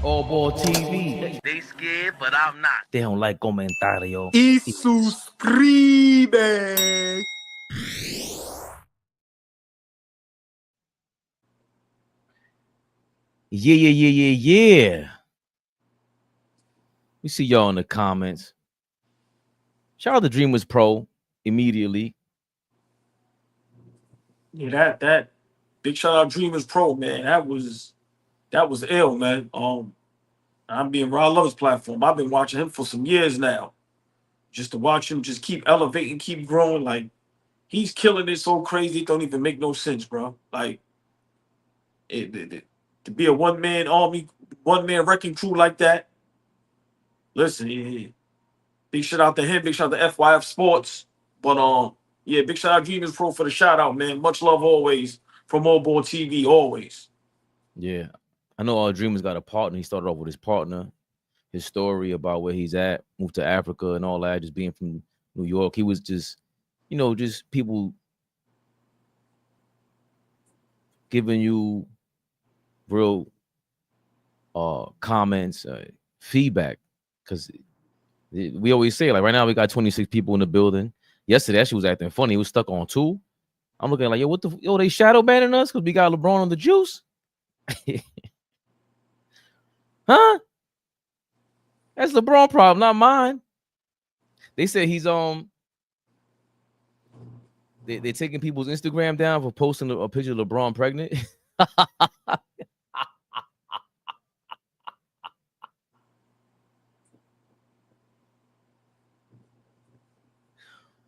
All Ball TV. They scared, but I'm not. They don't like comentario. Y suscribe. Yeah. We see y'all in the comments. Shout out to Dreamers Pro immediately. Yeah, that big shout out Dreamers Pro, man. That was ill, man. I'm being raw. I love his platform. I've been watching him for some years now. Just to watch him just keep elevating, keep growing. Like he's killing it so crazy, it don't even make no sense, bro. Like to be a one-man army, one-man wrecking crew like that. Listen, big shout out to him, big shout out to FYF Sports. But yeah, big shout out Dreamers Pro for the shout out, man. Much love always from All Ball TV, always. Yeah. I know all Dreamers got a partner. He started off with his partner, his story about where he's at, moved to Africa and all that, just being from New York. He was just, just people giving you real comments, feedback, because we always say, like, right now we got 26 people in the building. Yesterday, that shit was acting funny. He was stuck on 2. I'm looking like, yo, they shadow banning us because we got LeBron on the juice? Huh? That's LeBron problem, not mine. They said he's they're taking people's Instagram down for posting a picture of LeBron pregnant.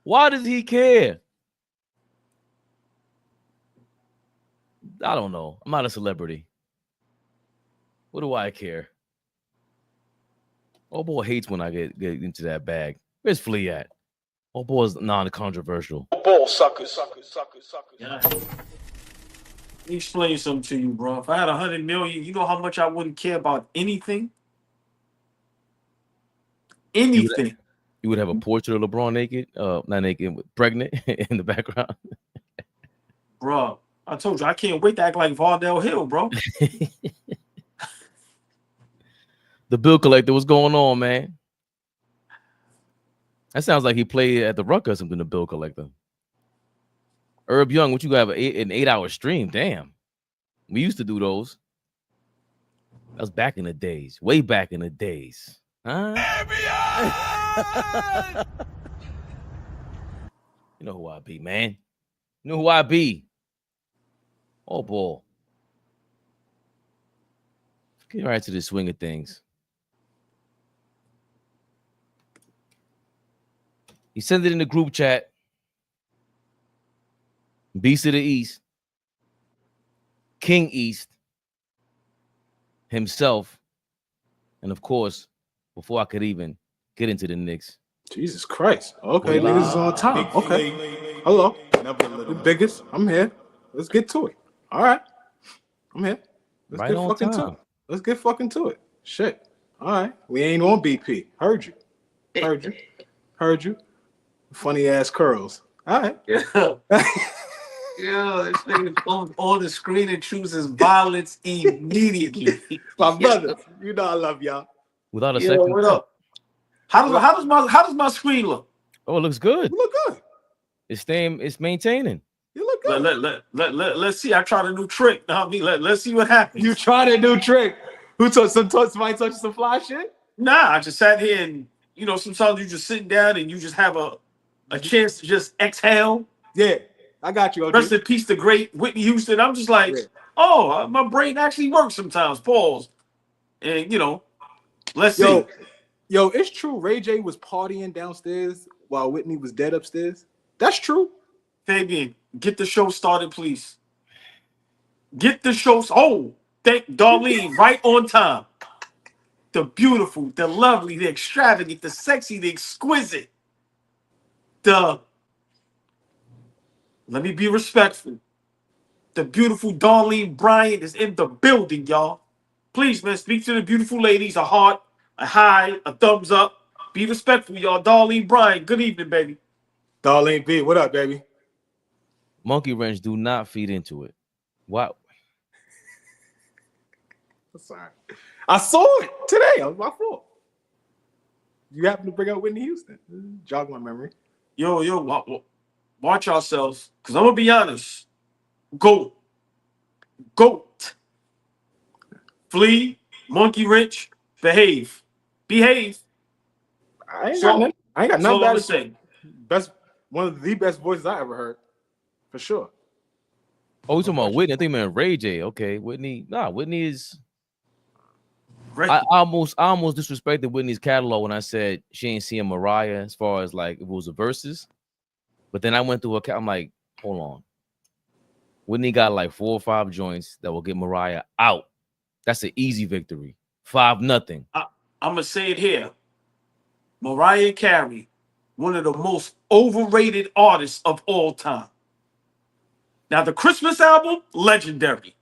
Why does he care? I don't know. I'm not a celebrity. What do I care? Oh boy hates when I get into that bag. Where's Flea at? Oh boy's non-controversial. Ball suckers. Yeah. Let me explain something to you, bro. If I had 100 million, you know how much I wouldn't care about anything? Anything. You would have a portrait of LeBron naked, not naked, pregnant in the background. Bro, I told you, I can't wait to act like Vardell Hill, bro. The bill collector, what's going on, man? That sounds like he played at the Rucker or something, the bill collector. Herb Young, what you got, an 8-hour stream? Damn. We used to do those. That was back in the days. Way back in the days. Huh? You know who I be, man. You know who I be. Oh, boy. Get right to the swing of things. He sent it in the group chat. Beast of the East. King East. Himself. And of course, before I could even get into the Knicks. Jesus Christ. Okay, niggas is on time. Okay. Hello. The biggest. I'm here. Let's get to it. All right. I'm here. Let's get fucking to it. Let's get fucking to it. Shit. All right. We ain't on BP. Heard you. Heard you. Funny ass curls. All right. Yeah. Yeah, this thing on the screen and chooses violence immediately. My brother, you know I love y'all. Without a second. What up? How does my screen look? Oh, it looks good. You look good. It's maintaining. You look good. Let's see. I tried a new trick. Let's see what happens. You tried a new trick. Somebody touch some fly shit? Nah, I just sat here and sometimes you just sitting down and you just have a chance to just exhale. Yeah, I got you. OG. Rest in peace, the great Whitney Houston. I'm just like, oh, my brain actually works sometimes. Pause. And let's see. Yo, it's true. Ray J was partying downstairs while Whitney was dead upstairs. That's true. Fabian, get the show started, please. Get the show. Oh, thank Darlene, right on time. The beautiful, the lovely, the extravagant, the sexy, the exquisite. Let me be respectful. The beautiful Darlene Bryant is in the building, y'all. Please, man, speak to the beautiful ladies. A heart, a high, a thumbs up. Be respectful, y'all. Darlene Bryant, good evening, baby. Darlene B, what up, baby? Monkey wrench, do not feed into it. Wow. Sorry. I saw it today. It was my fault. You happen to bring up Whitney Houston. Jog my memory. Yo, watch yourselves. Because I'm going to be honest. GOAT. Flee, monkey wrench, behave. I ain't got nothing bad to say. One of the best voices I ever heard. For sure. Oh, you talking about Whitney? I think man Ray J. Okay, Whitney. Nah, Whitney is. I almost disrespected Whitney's catalog when I said she ain't seeing Mariah as far as like if it was a verses. But then I went through her. I'm like, hold on. Whitney got like 4 or 5 joints that will get Mariah out. That's an easy victory. 5-0. I'm gonna say it here. Mariah Carey, one of the most overrated artists of all time. Now, the Christmas album, legendary.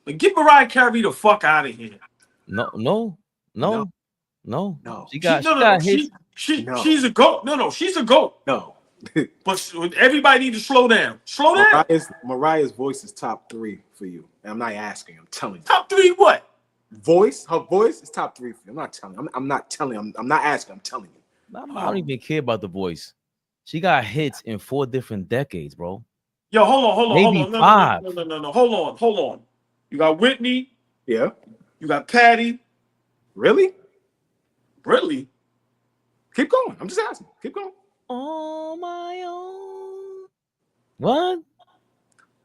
But get Mariah Carey the fuck out of here. No. She's a GOAT. No, she's a GOAT. No. But everybody need to slow down. Mariah's voice is top 3 for you. And I'm not asking. I'm telling you. Top 3 what? Her voice is top 3 for you. I'm not telling you. I'm not telling you. I'm not asking. I'm telling you. I don't even care about the voice. She got hits in 4 different decades, bro. Yo, hold on. Maybe 5. No. Hold on. You got Whitney. Yeah. You got Patty. Really? Keep going. I'm just asking. Keep going. On my own. What?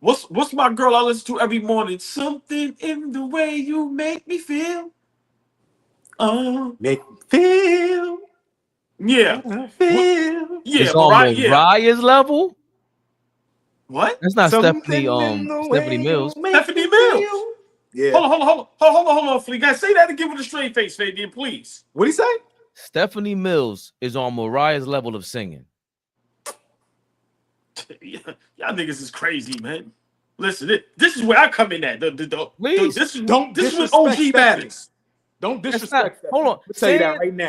What's my girl I listen to every morning? Something in the way you make me feel. Make me feel. Yeah. It's on Mariah's level. What? That's not Stephanie Mills. Stephanie Mills. Yeah. Hold on, Flea. Guys, say that and give it a straight face, Fabian, please. What'd he say? Stephanie Mills is on Mariah's level of singing. Y'all niggas is crazy, man. Listen, this is where I come in at. This is what OG matters. Don't disrespect that. Hold on. Tell you that right now.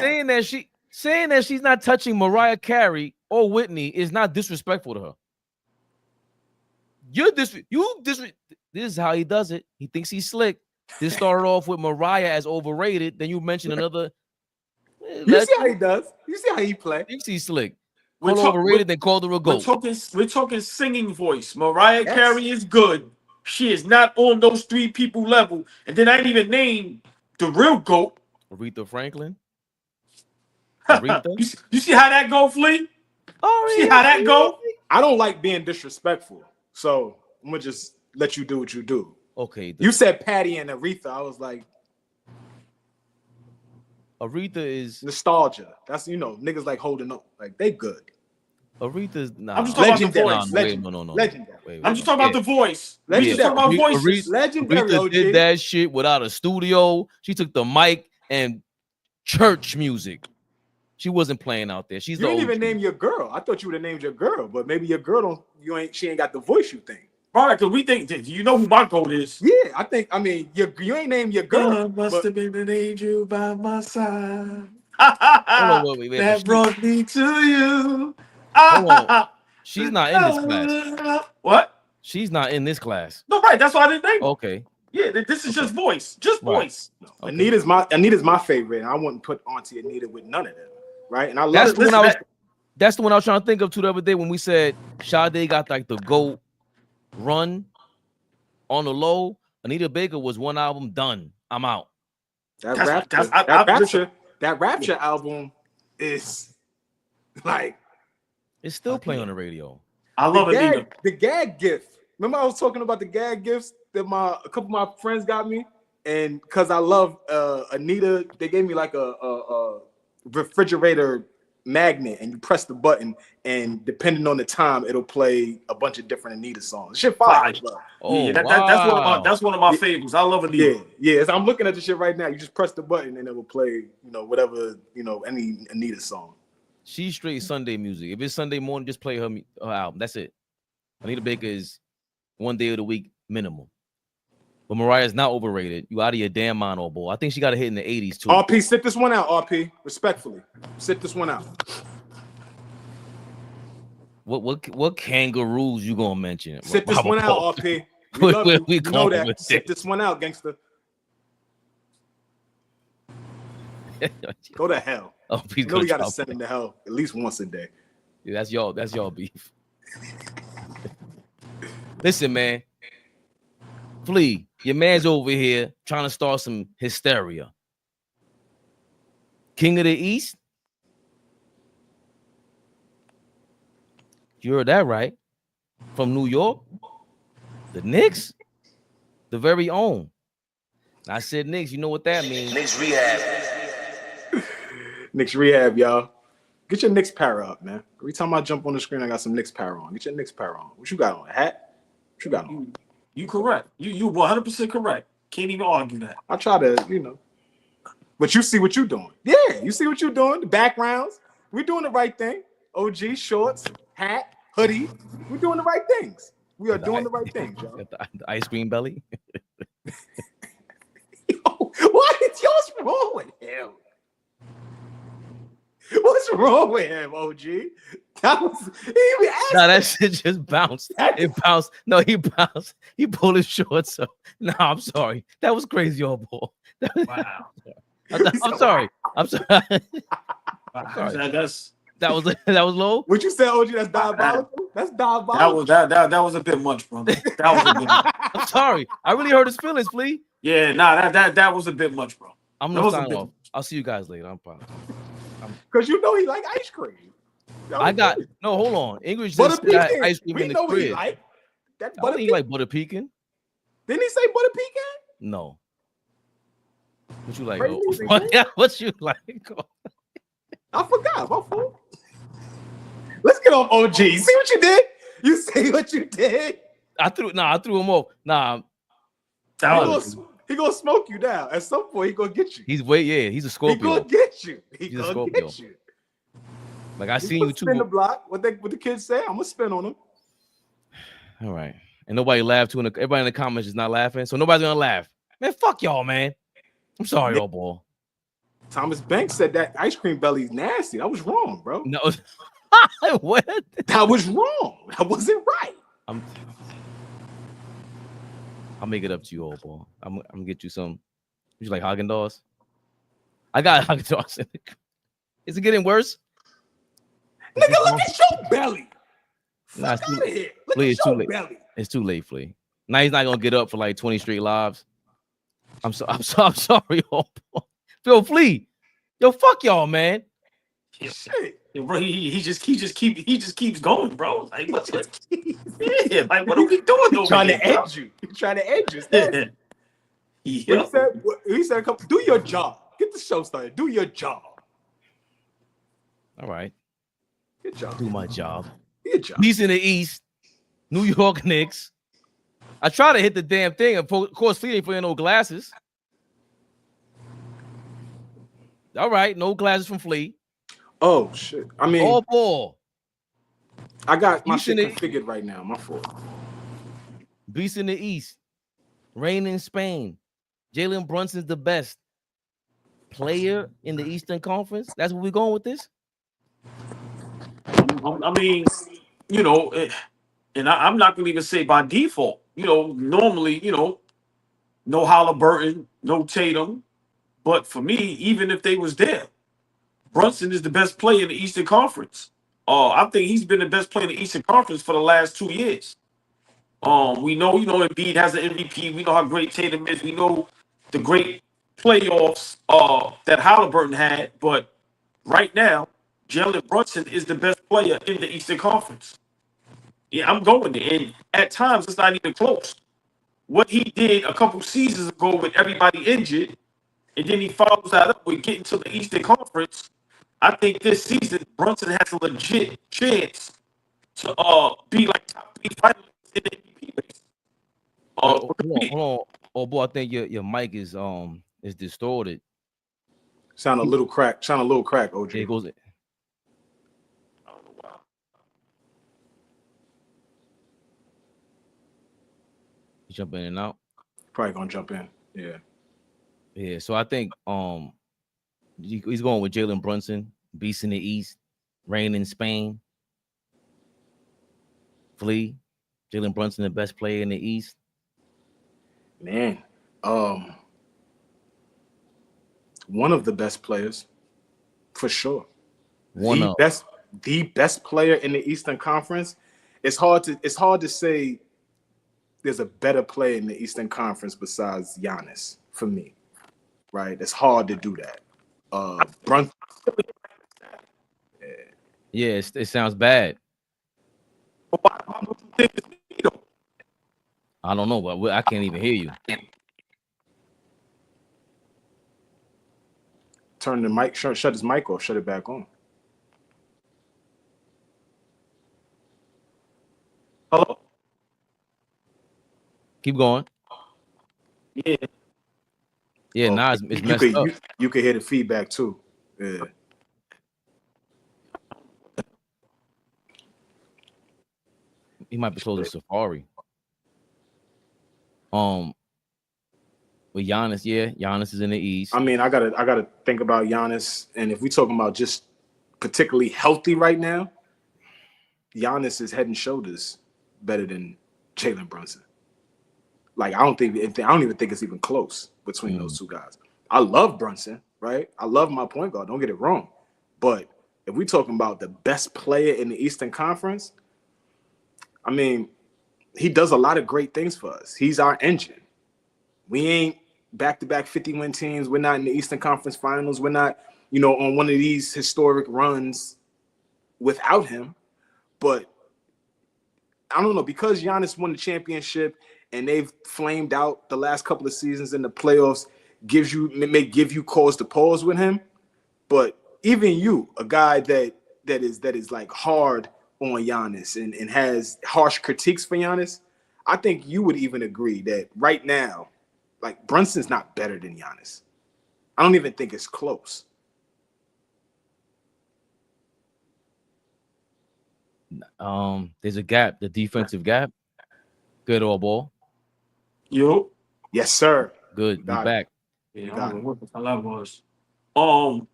Saying that she's not touching Mariah Carey or Whitney is not disrespectful to her. This is how he does it. He thinks he's slick. This started off with Mariah as overrated. Then you mentioned another. You see how he does. You see how he play. Thinks he's slick. Overrated, then called her a goat. We're talking singing voice. Mariah Carey is good. She is not on those 3 people level. And then I didn't even name the real GOAT. Aretha Franklin. You see how that go, Flea? See how that go? I don't like being disrespectful. So I'm going to just let you do what you do. Okay. You said Patty and Aretha. I was like, Aretha is nostalgia. That's niggas like holding up. Like they good. Aretha's I'm just talking about the voice. No. Legendary. I'm just talking about the voice. Legendary. Just talking about voices. Legendary. Aretha did that shit without a studio. She took the mic and church music. She wasn't playing out there. You didn't even name your girl. I thought you would have named your girl, but maybe your girl she ain't got the voice you think. All right, because we think, you know who my GOAT is. Yeah, you ain't named your girl. Must have been an angel by my side. Wait, that brought me to you. She's not in this class. What? She's not in this class. No, right. That's why I didn't name her. Okay. Yeah, this is just voice. Just voice. No. Okay. Anita's my favorite, and I wouldn't put Auntie Anita with none of them. Right? And I love that's the one I was trying to think of the other day when we said Sade got like the GOAT run on the low. Anita Baker was one album done. I'm out. That Rapture album is like it's still playing on the radio. I love Anita. The gag gift. Remember I was talking about the gag gifts that a couple of my friends got me, and because I love Anita, they gave me like a refrigerator magnet, and you press the button, and depending on the time, it'll play a bunch of different Anita songs. Shit fire. That's one of my favorites. I love Anita. Yeah. So I'm looking at the shit right now. You just press the button, and it will play, whatever, any Anita song. She's straight Sunday music. If it's Sunday morning, just play her album. That's it. Anita Baker is one day of the week minimum. But Mariah's not overrated. You out of your damn mind, old boy. I think she got a hit in the 80s too. RP, sit this one out, RP. Respectfully. Sit this one out. What kangaroos you gonna mention? Sit this one out, RP. We love you. We You know going with that. Sit this one out, gangster. Go to hell. Oh, You know we gotta send him to hell at least once a day. Yeah, that's y'all beef. Listen, man. Flea, your man's over here trying to start some hysteria. King of the East? You heard that right. From New York? The Knicks? The very own. I said Knicks, you know what that means. Knicks rehab. Knicks rehab, y'all. Get your Knicks para up, man. Every time I jump on the screen, I got some Knicks para on. Get your Knicks para on. What you got on? A hat? What you got on? You correct. You 100% correct. Can't even argue that. I try to, But you see what you're doing. Yeah, you see what you're doing. The backgrounds. We're doing the right thing. OG, shorts, hat, hoodie. We're doing the right things. We are doing the right things, y'all. The ice cream belly. Yo, what is what's wrong with him? What's wrong with him, OG? That was that shit just bounced. It bounced. No, he bounced. He pulled his shorts up. No, I'm sorry. That was crazy, old boy. Wow. I'm sorry. I'm sorry. That was low. What you said, OG? That's diabolical. That's diabolical. That was a bit much, brother. That was a bit much. I'm sorry. I really hurt his feelings, Flea. Yeah, nah, that was a bit much, bro. I'm gonna sign off. I'll see you guys later. I'm proud. Because you know he like ice cream. Hold on. English just got ice cream in the crib. Like. I don't even like butter pecan. Didn't he say butter pecan? No. What you like? What you like? I forgot. My fault. Let's get off OG. See what you did? You see what you did? I threw him off. Nah. He gonna smoke you down. At some point, he gonna get you. He's a Scorpio. He gonna get you. He's a Scorpio. Get you. Like I seen you too. Spin the block. What the kids say? I'm gonna spin on him. All right. And nobody laughed too. Everybody in the comments is not laughing, so nobody's gonna laugh. Man, fuck y'all, man. I'm sorry, old boy. Thomas Banks said that ice cream belly's nasty. That was wrong, bro. No. What? That was wrong. That wasn't right. I'll make it up to you, old boy. I'm gonna get you some. You like Haagen-Dazs? I got Haagen-Dazs. Is it getting worse? Nigga, look at your belly. Nah, it's Fuck out of here. Look Flea, at your belly. It's too late, Flea. Now he's not gonna get up for like 20 straight lives. I'm sorry, old boy. Yo, Flea. Yo, fuck y'all, man. Shit. Bro, he just keeps going, bro. Like what are we doing? He's trying to edge you. He's trying to edge you. Yeah. He said, do your job. Get the show started. Do your job. All right. Good job. Do my job. Good job. He's in the East. New York Knicks. I try to hit the damn thing. Of course, Flea ain't wearing no glasses. All right, no glasses from Flea. Oh shit! I mean, all ball. I got my shit configured right now. My fault. Beast in the East. Reign in Spain. Jalen Brunson's the best player in the Eastern Conference. That's where we're going with this. I mean, and I'm not gonna even say by default. Normally, no Halliburton, no Tatum, but for me, even if they was there, Brunson is the best player in the Eastern Conference. I think he's been the best player in the Eastern Conference for the last 2 years. We know, Embiid has an MVP. We know how great Tatum is. We know the great playoffs that Halliburton had. But right now, Jalen Brunson is the best player in the Eastern Conference. Yeah, I'm going there. And at times, it's not even close. What he did a couple seasons ago with everybody injured, and then he follows that up with getting to the Eastern Conference. I think this season, Brunson has a legit chance to be like top 3 finalists in the MVP race. Hold on. Oh boy, I think your mic is distorted. Sound a little crack. OG. It goes. I don't know why. You jump in and out. Probably gonna jump in. Yeah. Yeah. So I think he's going with Jalen Brunson, beast in the East, reign in Spain. Flea, Jalen Brunson, the best player in the East. Man, one of the best players, for sure. The best player in the Eastern Conference. It's hard to say there's a better player in the Eastern Conference besides Giannis for me. Right? It's hard to do that. Brunson. Yeah, it sounds bad. I don't know, but I can't even hear you. Turn the mic, shut his mic off, shut it back on. Hello? Keep going. Yeah. Yeah, now it's messed up. You can hear the feedback too. Yeah. He might be closing Safari. With Giannis, Giannis is in the East. I mean, I gotta think about Giannis, and if we're talking about just particularly healthy right now, Giannis is head and shoulders better than Jalen Brunson. Like I don't even think it's even close between those two guys. I love Brunson, right? I love my point guard. Don't get it wrong, but if we're talking about the best player in the Eastern Conference, I mean, he does a lot of great things for us. He's our engine. We ain't back-to-back 50-win teams. We're not in the Eastern Conference Finals. We're not, on one of these historic runs without him. But I don't know, because Giannis won the championship and they've flamed out the last couple of seasons in the playoffs, may give you cause to pause with him. But even you, a guy that is like hard on Giannis and has harsh critiques for Giannis, I think you would even agree that right now, like Brunson's not better than Giannis. I don't even think it's close. There's a gap, the defensive gap. Good old ball. Yo. Yes, sir. Good. Be back. Yeah, I don't know what the hell that was. So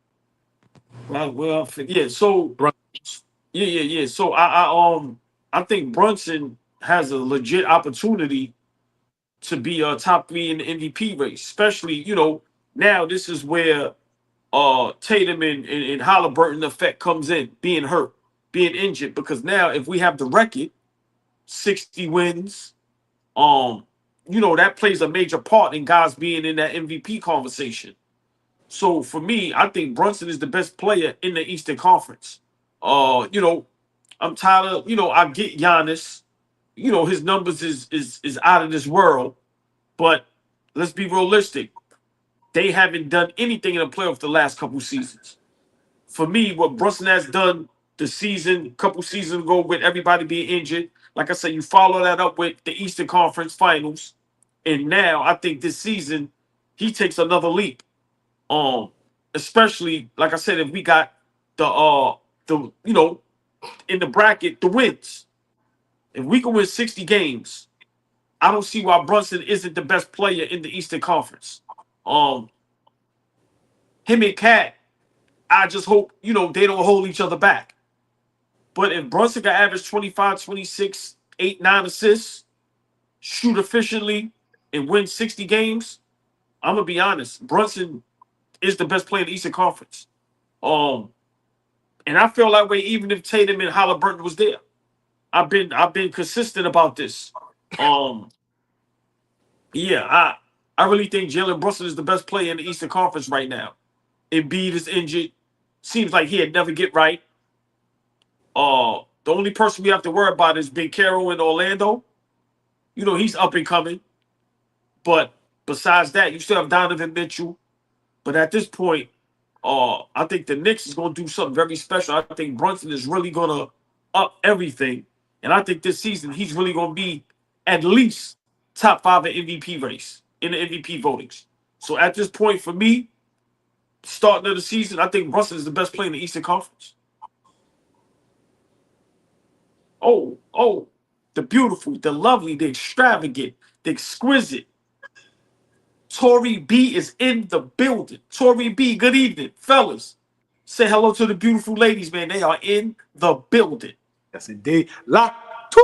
So I think Brunson has a legit opportunity to be a top 3 in the MVP race, especially now this is where Tatum and Halliburton effect comes in, being hurt, being injured, because now if we have the record 60 wins, that plays a major part in guys being in that MVP conversation. So for me, I think Brunson is the best player in the Eastern Conference. I'm tired of, I get Giannis, his numbers is out of this world, but let's be realistic. They haven't done anything in the playoff the last couple seasons. For me, what Brunson has done couple seasons ago with everybody being injured, like I said, you follow that up with the Eastern Conference Finals, and now I think this season he takes another leap. Especially like I said, if we got the in the bracket the wins, if we can win 60 games, I don't see why Brunson isn't the best player in the Eastern Conference. Him and Cat, I just hope they don't hold each other back. But if Brunson can average 25, 26, 8, 9 assists, shoot efficiently, and win 60 games, I'm gonna be honest, Brunson is the best player in the Eastern Conference. And I feel that way even if Tatum and Halliburton was there. I've been consistent about this. I really think Jalen Brunson is the best player in the Eastern Conference right now. Embiid is injured. Seems like he'd never get right. The only person we have to worry about is Big Carroll in Orlando. He's up and coming. But besides that, you still have Donovan Mitchell. But at this point, I think the Knicks is going to do something very special. I think Brunson is really going to up everything. And I think this season he's really going to be at least top 5 in MVP race, in the MVP votings. So at this point for me, starting of the season, I think Brunson is the best player in the Eastern Conference. Oh, the beautiful, the lovely, the extravagant, the exquisite. Tori B is in the building. Tori B, good evening, fellas. Say hello to the beautiful ladies, man. They are in the building. Yes, indeed. La Turia.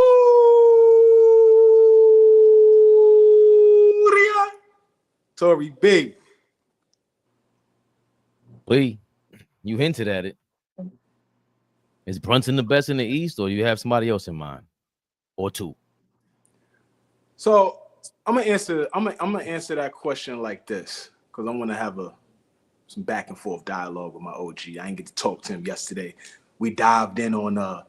Tory B. Lee, you hinted at it. Is Brunson the best in the East, or you have somebody else in mind, or two? So I'm gonna answer that question like this because I want to have some back and forth dialogue with my OG. I didn't get to talk to him yesterday. We dived in on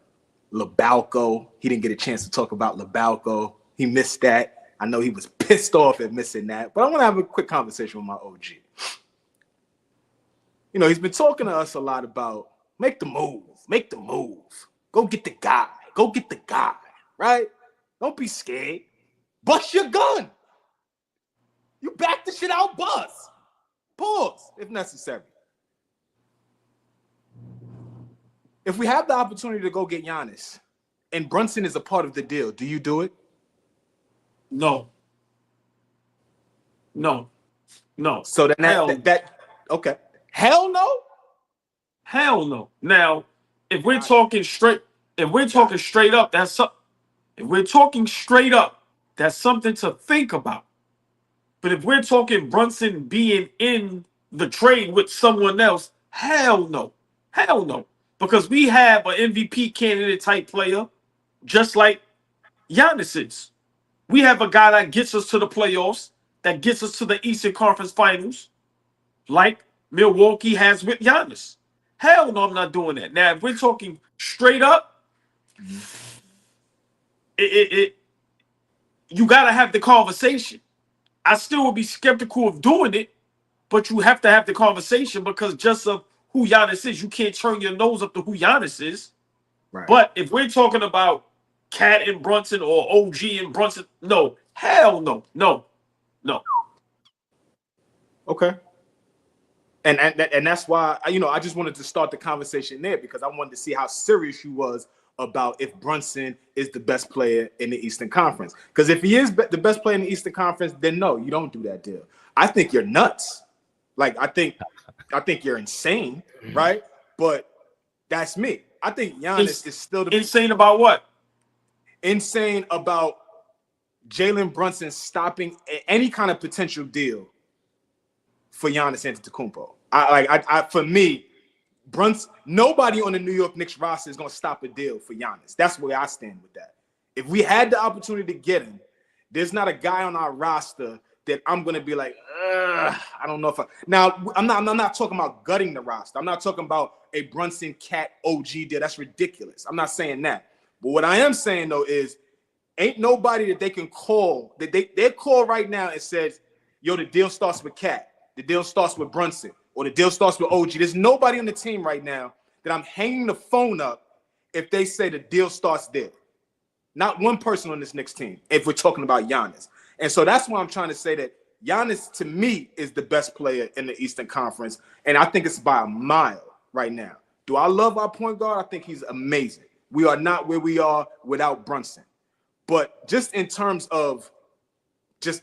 Labalco. He didn't get a chance to talk about Labalco. He missed that. I know he was pissed off at missing that, but I want to have a quick conversation with my OG. You know, he's been talking to us a lot about make the move, go get the guy, right? Don't be scared. Bust your gun. You back the shit out, bust. Pause if necessary. If we have the opportunity to go get Giannis and Brunson is a part of the deal, do you do it? No. So then okay. Hell no. Hell no. Now, if we're talking straight up, that's something to think about. But if we're talking Brunson being in the trade with someone else, hell no. Because we have an MVP candidate type player, just like Giannis is. We have a guy that gets us to the playoffs, that gets us to the Eastern Conference Finals, like Milwaukee has with Giannis. Hell no, I'm not doing that. Now, if we're talking straight up, you got to have the conversation. I still would be skeptical of doing it, but you have to have the conversation because just of who Giannis is, you can't turn your nose up to who Giannis is. Right. But if we're talking about Cat and Brunson or OG and Brunson, no, hell no. Okay. And that's why, I just wanted to start the conversation there because I wanted to see how serious you was about if Brunson is the best player in the Eastern Conference. Because if he is the best player in the Eastern Conference, then no, you don't do that deal. I think you're nuts. Like, I think you're insane, right? But that's me. I think Giannis is still insane about what? Insane about Jalen Brunson stopping any kind of potential deal for Giannis Antetokounmpo. For me, Brunson, nobody on the New York Knicks roster is going to stop a deal for Giannis. That's where I stand with that. If we had the opportunity to get him, there's not a guy on our roster that I'm going to be like, I don't know if now I'm not talking about gutting the roster. I'm not talking about a Brunson Cat OG deal. That's ridiculous. I'm not saying that. But what I am saying though is ain't nobody that they can call that they call right now and says, yo, the deal starts with Cat. The deal starts with Brunson. Or the deal starts with OG. There's nobody on the team right now that I'm hanging the phone up if they say the deal starts there. Not one person on this Knicks team, if we're talking about Giannis. And so that's why I'm trying to say that Giannis, to me, is the best player in the Eastern Conference. And I think it's by a mile right now. Do I love our point guard? I think he's amazing. We are not where we are without Brunson. But just in terms of just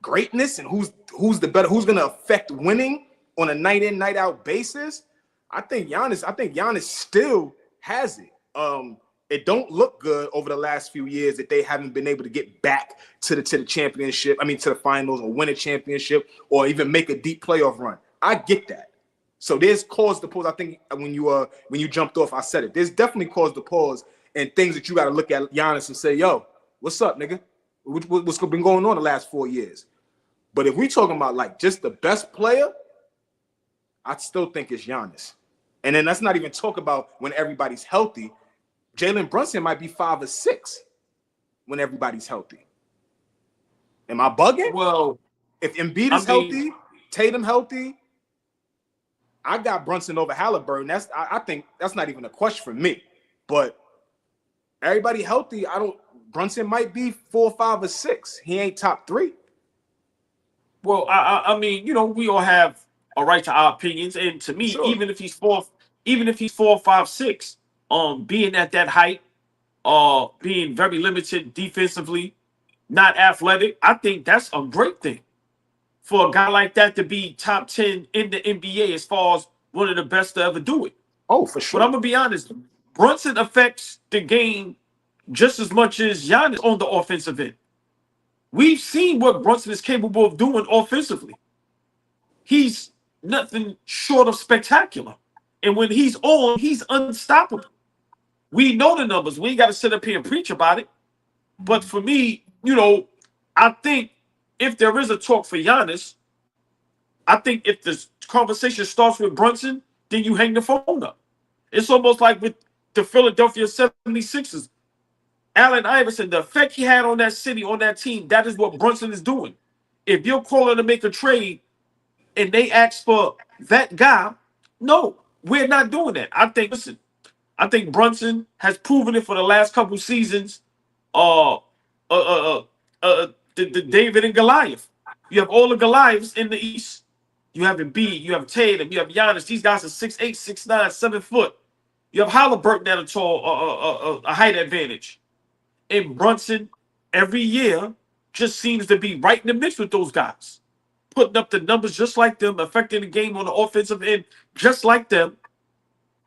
greatness and who's the better, who's going to affect winning on a night in, night out basis, I think Giannis still has it. It don't look good over the last few years that they haven't been able to get back to the championship. I mean, to the finals or win a championship or even make a deep playoff run. I get that. So there's cause to pause. I think when you jumped off, I said it. There's definitely cause to pause and things that you got to look at Giannis and say, yo, what's up, nigga? What's been going on the last 4 years? But if we talking about like just the best player, I still think it's Giannis. And then let's not even talk about when everybody's healthy. Jalen Brunson might be 5 or 6 when everybody's healthy. Am I bugging? Well, if Embiid is healthy, Tatum healthy, I got Brunson over Halliburton. I think that's not even a question for me. But everybody healthy, Brunson might be 4, 5, or 6. He ain't top 3. Well, I mean, we all have a right to our opinions, and to me, sure. even if he's 4, 5, 6, being at that height, being very limited defensively, not athletic, I think that's a great thing for a guy like that to be top 10 in the NBA as far as one of the best to ever do it. Oh, for sure. But I'm gonna be honest, Brunson affects the game just as much as Giannis on the offensive end. We've seen what Brunson is capable of doing offensively. he's nothing short of spectacular. And when he's on, he's unstoppable. We know the numbers. We ain't got to sit up here and preach about it. But for me, I think if there is a talk for Giannis, I think if the conversation starts with Brunson, then you hang the phone up. It's almost like with the Philadelphia 76ers. Allen Iverson, the effect he had on that city, on that team, that is what Brunson is doing. If you're calling to make a trade and they ask for that guy, no, we're not doing that. I think Brunson has proven it for the last couple seasons. Uh, the David and Goliath. You have all the Goliaths in the East. You have Embiid, you have Tatum, you have Giannis. These guys are 6'8", 6'9", 7 foot. You have Halliburton at a tall, a height advantage. And Brunson, every year, just seems to be right in the mix with those guys, putting up the numbers just like them, affecting the game on the offensive end just like them.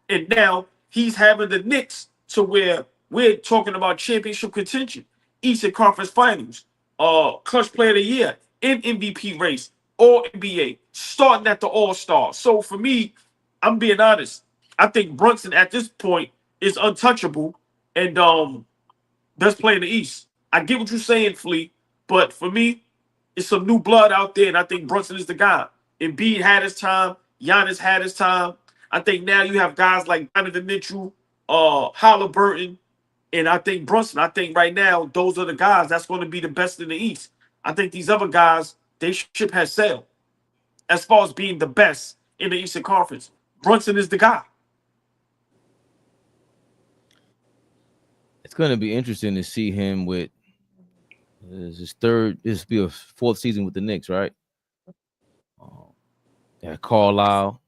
And now he's having the Knicks to where we're talking about championship contention, Eastern Conference Finals, clutch player of the year, in MVP race, All NBA, starting at the All-Star. So for me, I'm being honest. I think Brunson at this point is untouchable and best player in the East. I get what you're saying, Flea, but for me, it's some new blood out there, and I think Brunson is the guy. Embiid had his time. Giannis had his time. I think now you have guys like Donovan Mitchell, Halliburton, and I think Brunson. I think right now those are the guys that's going to be the best in the East. I think these other guys, they ship has sailed as far as being the best in the Eastern Conference. Brunson is the guy. It's going to be interesting to see him with this will be a fourth season with the Knicks, right? Yeah, Carlisle,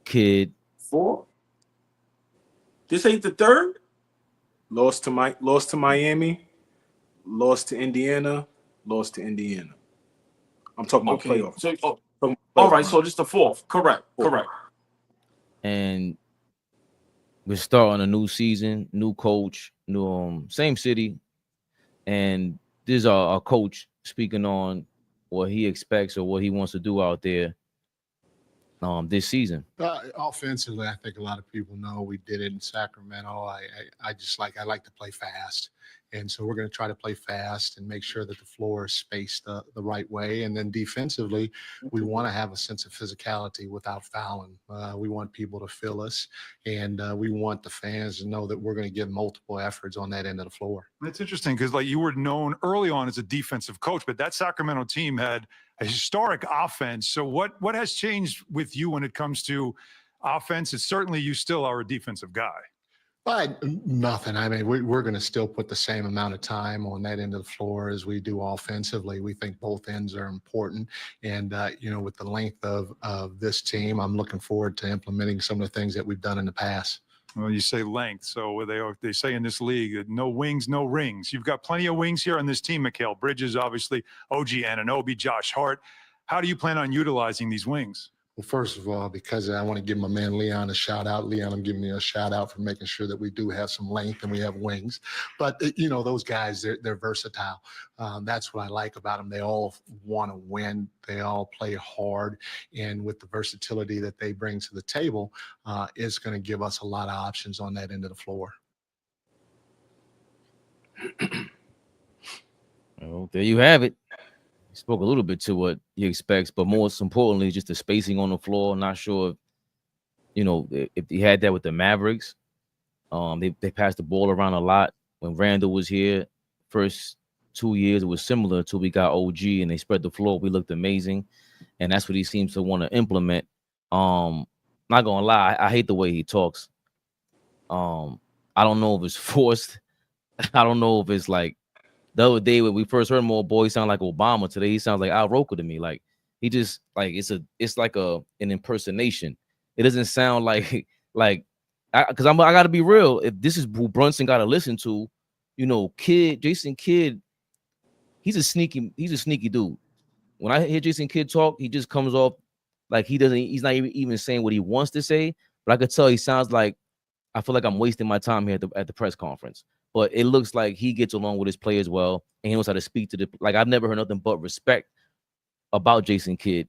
Kidd. 4. This ain't the third. Lost to Miami, lost to Indiana, lost to Indiana. I'm talking about playoffs. So, all right, so just the fourth. Correct. And we're starting a new season, new coach, new same city, and this is our coach speaking on what he expects or what he wants to do out there this season. Offensively, I think a lot of people know we did it in Sacramento. I like to play fast. And so we're going to try to play fast and make sure that the floor is spaced the right way. And then defensively, we want to have a sense of physicality without fouling. We want people to feel us, and we want the fans to know that we're going to give multiple efforts on that end of the floor. It's interesting because you were known early on as a defensive coach, but that Sacramento team had a historic offense. So what has changed with you when it comes to offense? It's certainly you still are a defensive guy. Nothing. I mean, we're going to still put the same amount of time on that end of the floor as we do offensively. We think both ends are important. And, with the length of this team, I'm looking forward to implementing some of the things that we've done in the past. Well, you say length. So they say in this league, no wings, no rings. You've got plenty of wings here on this team, Mikal Bridges, obviously, OG Anunoby, Josh Hart. How do you plan on utilizing these wings? Well, first of all, because I want to give my man Leon a shout out. Leon, I'm giving you a shout out for making sure that we do have some length and we have wings. But, those guys, they're versatile. That's what I like about them. They all want to win. They all play hard. And with the versatility that they bring to the table, it's going to give us a lot of options on that end of the floor. Well, there you have it. He spoke a little bit to what he expects, but most importantly, just the spacing on the floor. Not sure if he had that with the Mavericks. They passed the ball around a lot. When Randall was here, first 2 years, it was similar until we got OG and they spread the floor. We looked amazing. And that's what he seems to want to implement. Not gonna lie, I hate the way he talks. I don't know if it's forced. I don't know if it's like the other day when we first heard him, boy, he sounded like Obama. Today he sounds like Al Roker to me. Like he just like it's like an impersonation. It doesn't sound like because I got to be real. If this is who Brunson got to listen to, Jason Kidd, he's a sneaky dude. When I hear Jason Kidd talk, he just comes off like he's not even saying what he wants to say. But I could tell he sounds like I feel like I'm wasting my time here at the press conference. But it looks like he gets along with his players well, and he knows how to speak to I've never heard nothing but respect about Jason Kidd.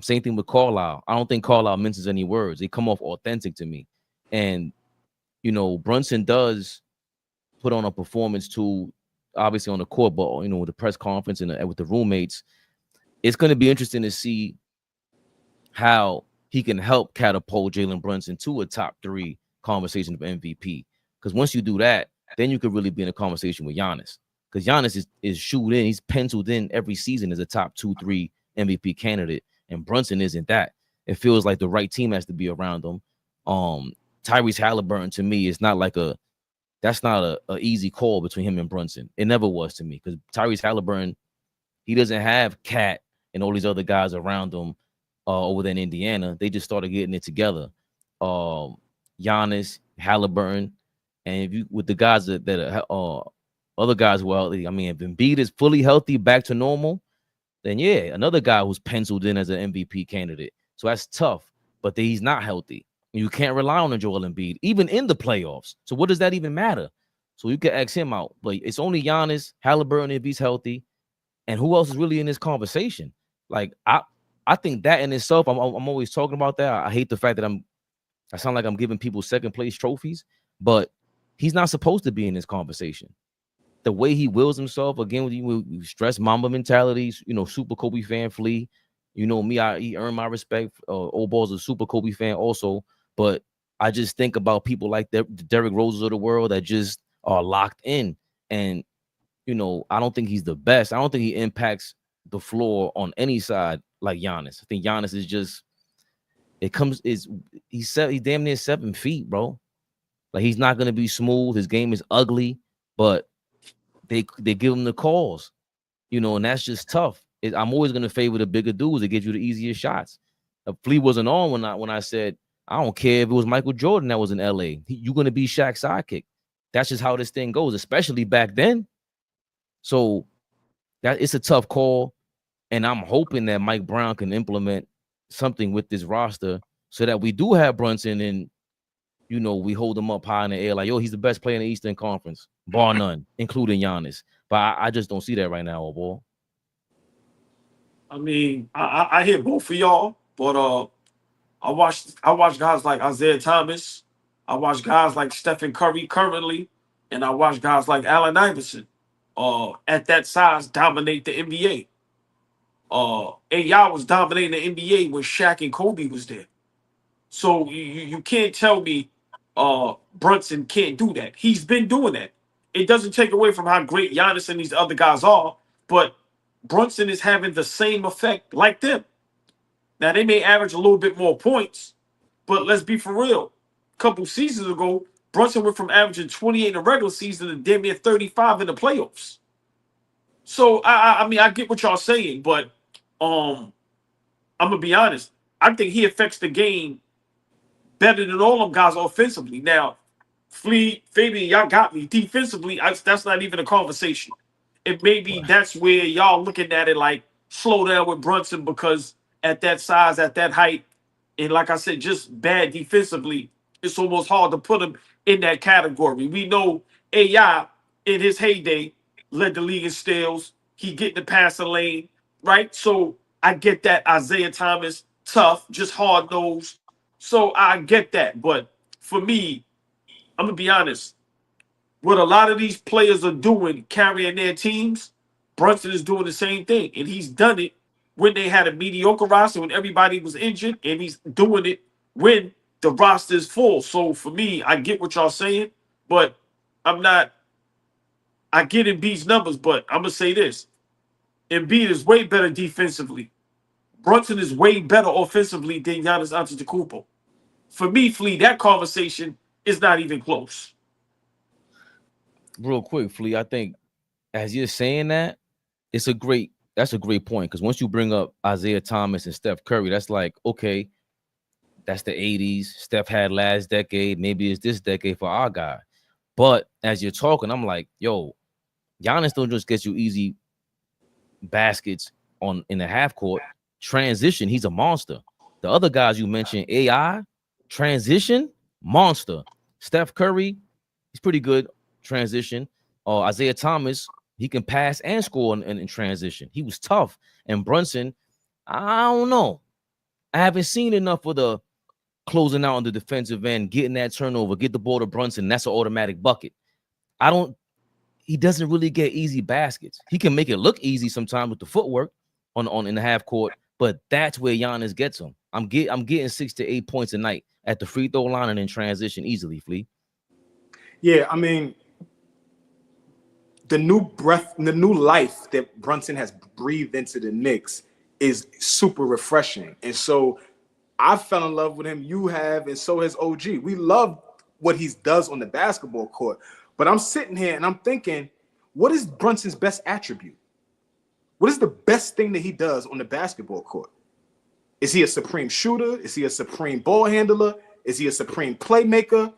Same thing with Carlisle. I don't think Carlisle minces any words. They come off authentic to me. And, you know, Brunson does put on a performance too, obviously on the court, but, you know, with the press conference and with the roommates. It's going to be interesting to see how he can help catapult Jalen Brunson to a top 3 conversation of MVP. Because once you do that, then you could really be in a conversation with Giannis. Because Giannis is shoot in. He's penciled in every season as a top 2-3 MVP candidate. And Brunson isn't that. It feels like the right team has to be around him. Tyrese Halliburton, to me, is not like that's not a easy call between him and Brunson. It never was to me. Because Tyrese Halliburton, he doesn't have Cat and all these other guys around him over there in Indiana. They just started getting it together. Giannis, Halliburton, and if you with the guys that are other guys who are healthy, I mean, if Embiid is fully healthy, back to normal, then yeah, another guy who's penciled in as an MVP candidate. So that's tough, but he's not healthy. You can't rely on Joel Embiid, even in the playoffs. So what does that even matter? So you can X him out, but it's only Giannis, Halliburton if he's healthy, and who else is really in this conversation? Like I think that in itself, I'm always talking about that. I hate the fact that I sound like I'm giving people second place trophies, but he's not supposed to be in this conversation. The way he wills himself, again, with you stress Mamba mentalities, you know, super Kobe fan Flea. You know me, he earned my respect. Old Ball's a super Kobe fan also, but I just think about people like the Derrick Roses of the world that just are locked in. And, you know, I don't think he's the best. I don't think he impacts the floor on any side like Giannis. I think Giannis is just, he's damn near 7 feet, bro. Like, he's not going to be smooth. His game is ugly, but they give him the calls, you know, and that's just tough. I'm always going to favor the bigger dudes that get you the easier shots. Flea wasn't on when I said, I don't care if it was Michael Jordan that was in LA. You're going to be Shaq's sidekick. That's just how this thing goes, especially back then. So that it's a tough call. And I'm hoping that Mike Brown can implement something with this roster so that we do have Brunson and, you know, we hold him up high in the air. Like, yo, he's the best player in the Eastern Conference, bar none, including Giannis. But I just don't see that right now, boy. I mean, I hear both of y'all, but I watch guys like Isaiah Thomas. I watch guys like Stephen Curry currently, and I watch guys like Allen Iverson at that size dominate the NBA. AI was dominating the NBA when Shaq and Kobe was there. So you can't tell me Brunson can't do that. He's been doing that. It doesn't take away from how great Giannis and these other guys are, but Brunson is having the same effect like them. Now, they may average a little bit more points, but let's be for real. A couple seasons ago, Brunson went from averaging 28 in the regular season to damn near 35 in the playoffs. So, I mean, I get what y'all saying, but I'm going to be honest. I think he affects the game better than all them guys offensively. Now, Flea, Fabian, y'all got me. Defensively, that's not even a conversation. And maybe that's where y'all looking at it like slow down with Brunson because at that size, at that height, and like I said, just bad defensively, it's almost hard to put him in that category. We know AI in his heyday led the league in steals. He get in the passing lane, right? So I get that. Isaiah Thomas, tough, just hard nosed. So I get that. But for me, I'm going to be honest. What a lot of these players are doing, carrying their teams, Brunson is doing the same thing. And he's done it when they had a mediocre roster, when everybody was injured, and he's doing it when the roster is full. So for me, I get what y'all saying, but I get Embiid's numbers, but I'm going to say this. Embiid is way better defensively. Brunson is way better offensively than Giannis Antetokounmpo. For me, Flea, that conversation is not even close. Real quick, Flea, I think as you're saying that, that's a great point. Because once you bring up Isaiah Thomas and Steph Curry, that's like, okay, that's the 80s. Steph had last decade. Maybe it's this decade for our guy. But as you're talking, I'm like, yo, Giannis don't just get you easy baskets in the half court. Transition, he's a monster. The other guys you mentioned, AI, transition, monster. Steph Curry, he's pretty good. Transition. Isaiah Thomas, he can pass and score in transition. He was tough. And Brunson, I don't know. I haven't seen enough of the closing out on the defensive end, getting that turnover, get the ball to Brunson. That's an automatic bucket. He doesn't really get easy baskets. He can make it look easy sometimes with the footwork on in the half court, but that's where Giannis gets him. I'm getting 6 to 8 points a night at the free throw line and in transition easily, Flea. Yeah, I mean, the new life that Brunson has breathed into the Knicks is super refreshing. And so I fell in love with him. You have, and so has OG. We love what he does on the basketball court. But I'm sitting here and I'm thinking, what is Brunson's best attribute? What is the best thing that he does on the basketball court? Is he a supreme shooter? Is he a supreme ball handler? Is he a supreme playmaker?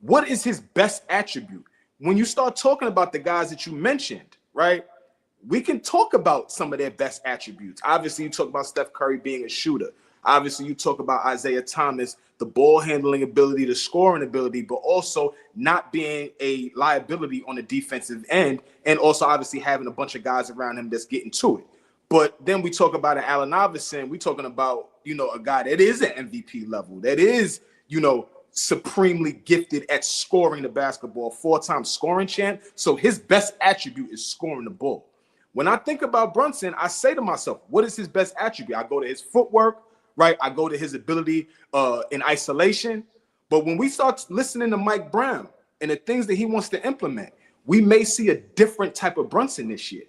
What is his best attribute? When you start talking about the guys that you mentioned, right, we can talk about some of their best attributes. Obviously, you talk about Steph Curry being a shooter. Obviously, you talk about Isaiah Thomas, the ball handling ability, the scoring ability, but also not being a liability on the defensive end, and also obviously having a bunch of guys around him that's getting to it. But then we talk about an Allen Iverson. We're talking about, a guy that is an MVP level, that is, supremely gifted at scoring the basketball, 4-time scoring champ. So his best attribute is scoring the ball. When I think about Brunson, I say to myself, what is his best attribute? I go to his footwork, right? I go to his ability in isolation. But when we start listening to Mike Brown and the things that he wants to implement, we may see a different type of Brunson this year.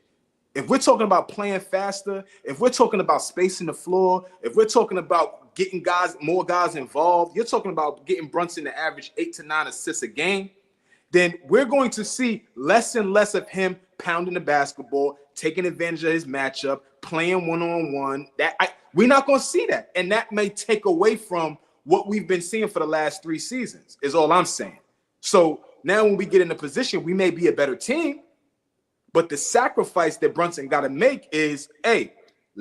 If we're talking about playing faster, if we're talking about spacing the floor, if we're talking about getting more guys involved, you're talking about getting Brunson to average 8 to 9 assists a game, then we're going to see less and less of him pounding the basketball, taking advantage of his matchup, playing one-on-one. We're not going to see that. And that may take away from what we've been seeing for the last 3 seasons, is all I'm saying. So now when we get in a position, we may be a better team, but the sacrifice that Brunson got to make is, hey,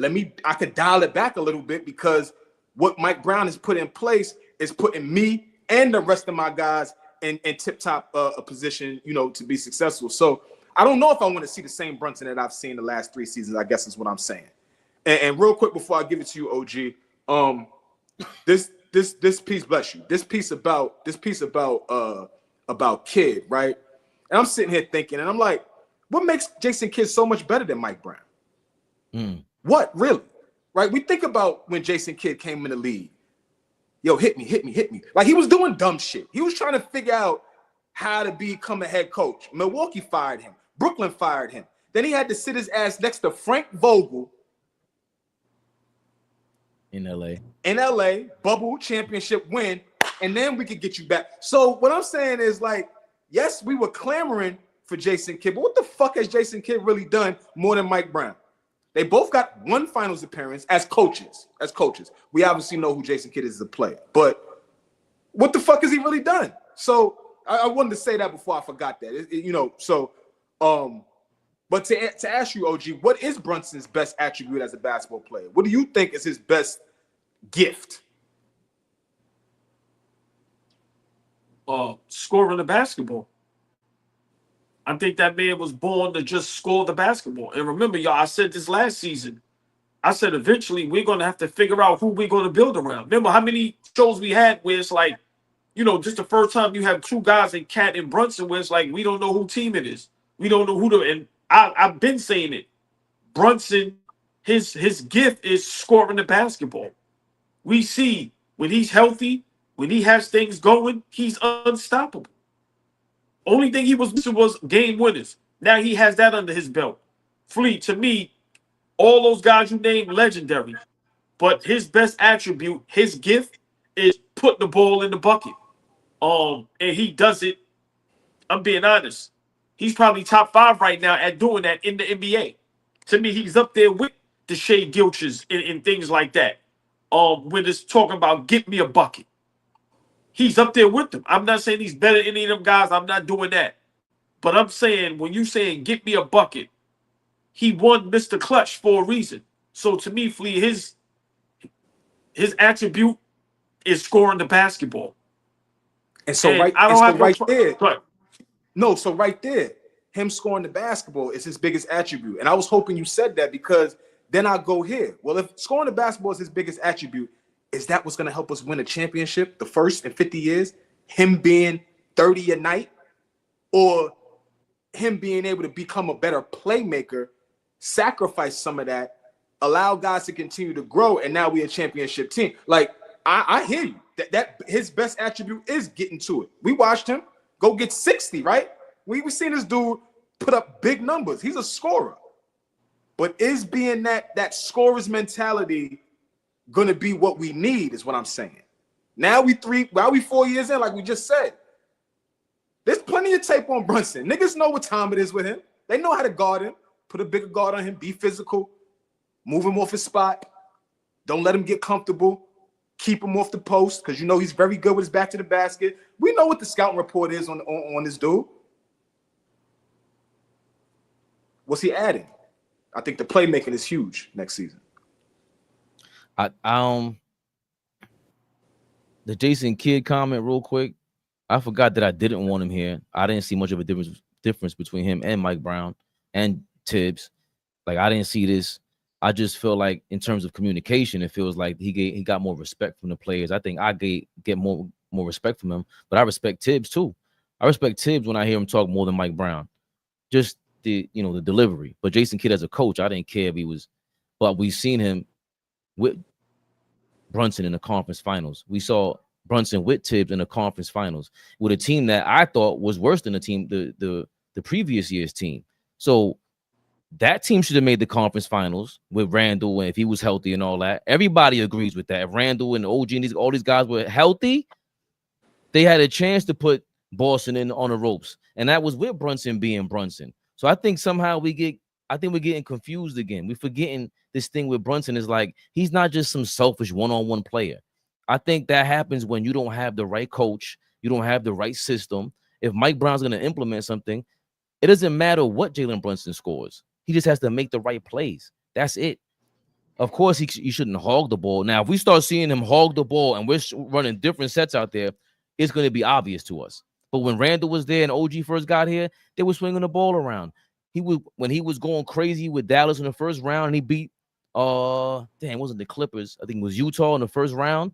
I could dial it back a little bit, because what Mike Brown has put in place is putting me and the rest of my guys in tip-top position, to be successful. So I don't know if I want to see the same Brunson that I've seen the last 3 seasons, I guess is what I'm saying. And real quick before I give it to you, OG, this piece, bless you, this piece about Kidd, right? And I'm sitting here thinking, and I'm like, what makes Jason Kidd so much better than Mike Brown? What, really? Right? We think about when Jason Kidd came in the league. Yo, hit me. Like, he was doing dumb shit. He was trying to figure out how to become a head coach. Milwaukee fired him. Brooklyn fired him. Then he had to sit his ass next to Frank Vogel in LA, bubble championship win, and then we could get you back. So what I'm saying is, like, yes, we were clamoring for Jason Kidd, but what the fuck has Jason Kidd really done more than Mike Brown? They both got one finals appearance as coaches. We obviously know who Jason Kidd is as a player, but what the fuck has he really done? So I wanted to say that before I forgot that. But to ask you, OG, what is Brunson's best attribute as a basketball player? What do you think is his best gift? Scoring the basketball. I think that man was born to just score the basketball. And remember, y'all, I said this last season. I said eventually we're going to have to figure out who we're going to build around. Remember how many shows we had where it's like, just the first time you have 2 guys in Cat and Brunson, where it's like, we don't know who team it is. We don't know and I've been saying it. Brunson, his gift is scoring the basketball. We see when he's healthy, when he has things going, he's unstoppable. Only thing he was missing was game winners. Now he has that under his belt. Flea, to me, all those guys you named, legendary. But his best attribute, his gift, is putting the ball in the bucket. And he does it. I'm being honest. He's probably top 5 right now at doing that in the NBA. To me, he's up there with the Shea Gilches and things like that. When it's talking about get me a bucket. He's up there with them. I'm not saying he's better than any of them guys. I'm not doing that. But I'm saying, when you saying get me a bucket, he won Mr. Clutch for a reason. So to me, Flea, his attribute is scoring the basketball. And so right there, him scoring the basketball is his biggest attribute. And I was hoping you said that, because then I'll go here. Well, if scoring the basketball is his biggest attribute, is that what's going to help us win a championship, the first in 50 years? Him being 30 a night, or him being able to become a better playmaker, sacrifice some of that, allow guys to continue to grow, and now we're a championship team. Like, I hear you. That his best attribute is getting to it. We watched him go get 60, right? We've seen this dude put up big numbers. He's a scorer. But is being that scorer's mentality going to be what we need is what I'm saying. Now we 4 years in, like we just said. There's plenty of tape on Brunson. Niggas know what time it is with him. They know how to guard him, put a bigger guard on him, be physical, move him off his spot. Don't let him get comfortable. Keep him off the post because you know he's very good with his back to the basket. We know what the scouting report is on this dude. What's he adding? I think the playmaking is huge next season. The Jason Kidd comment real quick. I forgot that I didn't want him here. I didn't see much of a difference between him and Mike Brown and Tibbs. Like, I didn't see this. I just feel like in terms of communication, it feels like he got more respect from the players. I think I get more respect from him, but I respect Tibbs too. I respect Tibbs when I hear him talk more than Mike Brown. Just the delivery. But Jason Kidd as a coach, I didn't care if he was, but we've seen him with Brunson in the conference finals. We saw Brunson with Tibbs in the conference finals with a team that I thought was worse than the previous year's team. So that team should have made the conference finals with Randall, and if he was healthy and all that. Everybody agrees with that. If Randall and OG and all these guys were healthy, they had a chance to put Boston on the ropes. And that was with Brunson being Brunson. So I think somehow we're getting confused again. We're forgetting this thing with Brunson is like, he's not just some selfish one-on-one player. I think that happens when you don't have the right coach, you don't have the right system. If Mike Brown's going to implement something, it doesn't matter what Jalen Brunson scores. He just has to make the right plays. That's it. Of course, he shouldn't hog the ball. Now, if we start seeing him hog the ball and we're running different sets out there, it's going to be obvious to us. But when Randall was there and OG first got here, they were swinging the ball around. When he was going crazy with Dallas in the first round, and he beat, it wasn't the Clippers. I think it was Utah in the first round.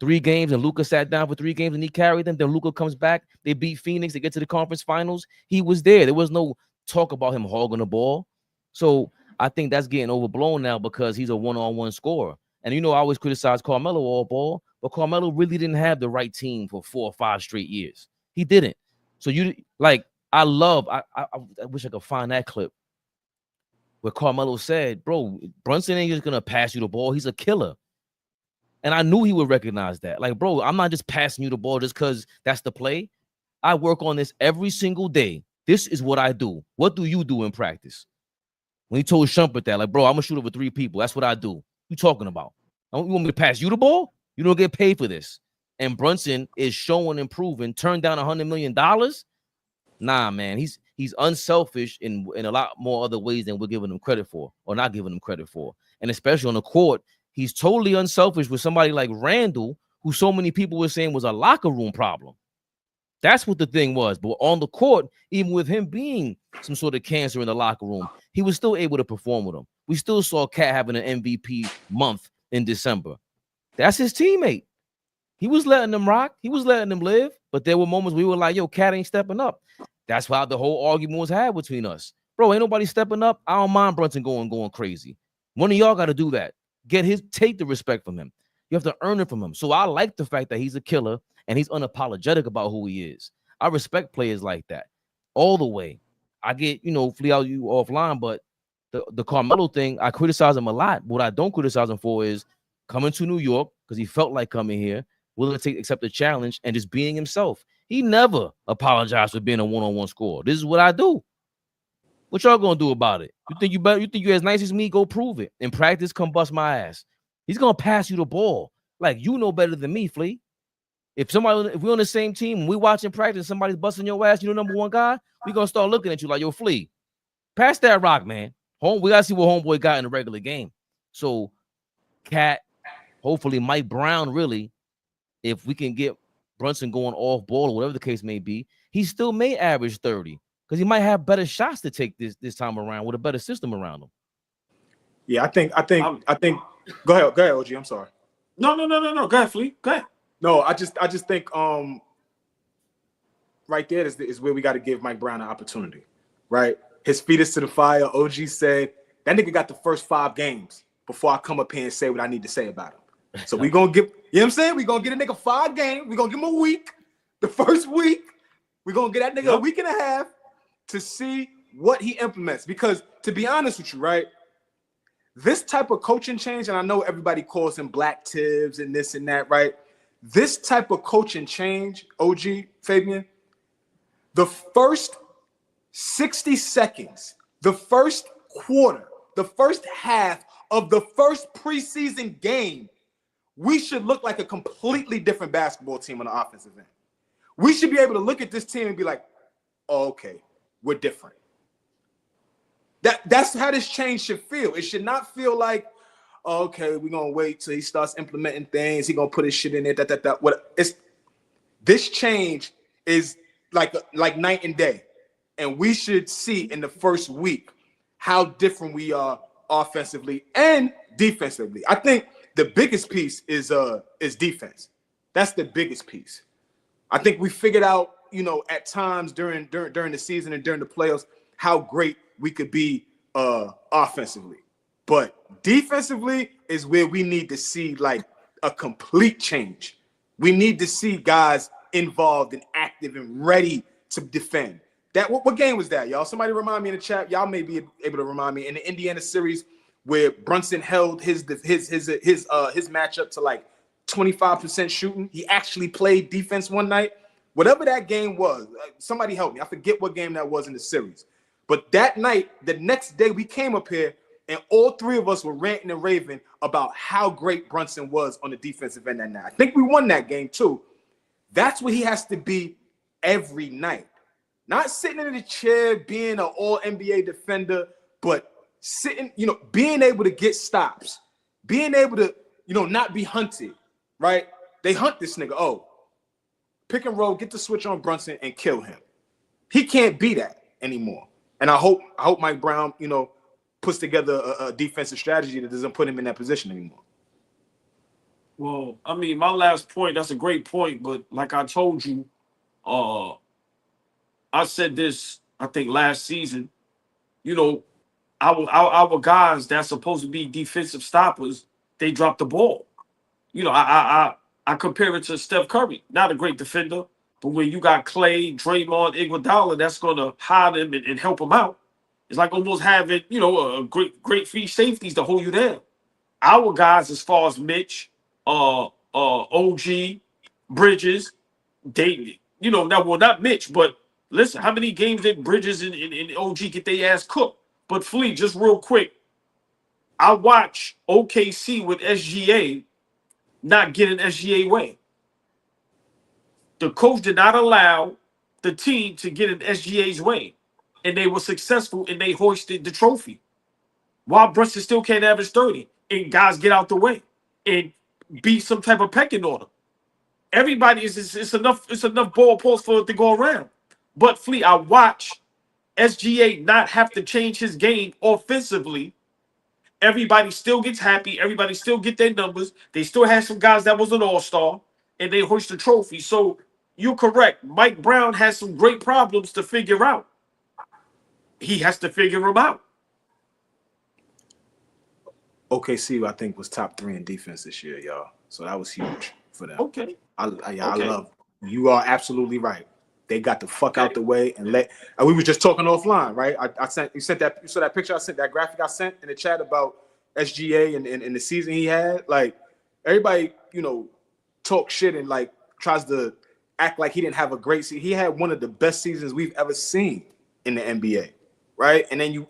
3 games, and Luka sat down for 3 games, and he carried them. Then Luka comes back. They beat Phoenix. They get to the conference finals. He was there. There was no talk about him hogging the ball. So I think that's getting overblown now because he's a one-on-one scorer. And, I always criticize Carmelo all ball, but Carmelo really didn't have the right team for 4 or 5 straight years. He didn't. So I wish I could find that clip where Carmelo said, bro, Brunson ain't just going to pass you the ball. He's a killer. And I knew he would recognize that. Like, bro, I'm not just passing you the ball just because that's the play. I work on this every single day. This is what I do. What do you do in practice? When he told Shumpert that, like, bro, I'm going to shoot over 3 people. That's what I do. You talking about? You want me to pass you the ball? You don't get paid for this. And Brunson is showing and proving, turned down $100 million. Nah, man, he's unselfish in a lot more other ways than we're giving him credit for or not giving him credit for. And especially on the court, he's totally unselfish with somebody like Randall, who so many people were saying was a locker room problem. That's what the thing was. But on the court, even with him being some sort of cancer in the locker room, he was still able to perform with them. We still saw Cat having an MVP month in December. That's his teammate. He was letting them rock. He was letting them live. But there were moments we were like, yo, Cat ain't stepping up. That's why the whole argument was had between us. Bro, ain't nobody stepping up. I don't mind Brunson going crazy. One of y'all got to do that. Take the respect from him. You have to earn it from him. So I like the fact that he's a killer and he's unapologetic about who he is. I respect players like that all the way. I get, flee out you offline, but the Carmelo thing, I criticize him a lot. What I don't criticize him for is coming to New York because he felt like coming here, willing to accept the challenge and just being himself. He never apologized for being a one-on-one scorer. This is what I do. What y'all gonna do about it? You think you as nice as me? Go prove it. In practice, come bust my ass. He's gonna pass you the ball. Like, you know better than me, Flea. If we're on the same team and we watching practice, somebody's busting your ass, number one guy, we gonna start looking at you like, yo, Flea, pass that rock, man. We gotta see what homeboy got in the regular game. So, Cat, hopefully Mike Brown, really, if we can get Brunson going off ball or whatever the case may be, he still may average 30 because he might have better shots to take this time around with a better system around him. Yeah, I think. Go ahead, OG. I'm sorry. No. Go ahead, Flea. Go ahead. No, I just think right there is where we got to give Mike Brown an opportunity, right? His feet is to the fire. OG said that nigga got the first 5 games before I come up here and say what I need to say about him. So we gonna give, you know what I'm saying? We gonna get a nigga 5 games. We gonna give him a week. The first week, we gonna get that nigga a week and a half to see what he implements. Because to be honest with you, right? This type of coaching change, and I know everybody calls him black Tibbs and this and that, right? This type of coaching change, OG, Fabian, the first 60 seconds, the first quarter, the first half of the first preseason game, we should look like a completely different basketball team on the offensive end. We should be able to look at this team and be like, oh, okay, we're different. That's how this change should feel. It should not feel like, oh, okay, we're gonna wait till he starts implementing things. He's gonna put his shit in there. This change is like night and day, and we should see in the first week how different we are offensively and defensively. I think the biggest piece is defense. That's the biggest piece. I think we figured out, you know, at times during the season and during the playoffs how great we could be offensively. But defensively is where we need to see like a complete change. We need to see guys involved and active and ready to defend. That what game was that, y'all? Somebody remind me in the chat. Y'all may be able to remind me in the Indiana series where Brunson held his matchup to like 25% shooting. He actually played defense one night. Whatever that game was, somebody help me. I forget what game that was in the series. But that night, the next day, we came up here and all 3 of us were ranting and raving about how great Brunson was on the defensive end that night. I think we won that game too. That's what he has to be every night. Not sitting in the chair, being an all-NBA defender, but sitting, you know, being able to get stops, being able to, you know, not be hunted, right? They hunt this nigga. Oh, pick and roll, get the switch on Brunson and kill him. He can't be that anymore. And I hope Mike Brown, you know, puts together a defensive strategy that doesn't put him in that position anymore. Well, I mean, my last point, that's a great point, but like I told you, I said this, I think last season, you know, our guys that's supposed to be defensive stoppers, they dropped the ball. You know, I compare it to Steph Curry, not a great defender, but when you got Clay, Draymond, Iguodala, that's going to hide him and help him out. It's like almost having, you know, a great free safeties to hold you down. Our guys, as far as Mitch, OG, Bridges, David, you know, now, well, not Mitch, but listen, how many games did Bridges and OG get their ass cooked? But Flea, just real quick, I watch OKC with SGA not getting SGA way. The coach did not allow the team to get in SGA's way, and they were successful, and they hoisted the trophy. While Brunson still can't average 30, and guys get out the way and be some type of pecking order. Everybody it's enough ball pulls for it to go around. But Flea, I watch SGA not have to change his game offensively. Everybody still gets happy. Everybody still get their numbers. They still have some guys that was an all-star, and they hoist the trophy. So you're correct. Mike Brown has some great problems to figure out. He has to figure them out. OKC, I think, was top 3 in defense this year, y'all. So that was huge for them. Okay. I love. You are absolutely right. They got the fuck out the way and let. We were just talking offline, right? I sent you sent that. You saw that picture I sent, that graphic I sent in the chat about SGA and the season he had. Like everybody, you know, talk shit and like tries to act like he didn't have a great season. He had one of the best seasons we've ever seen in the NBA, right? And then you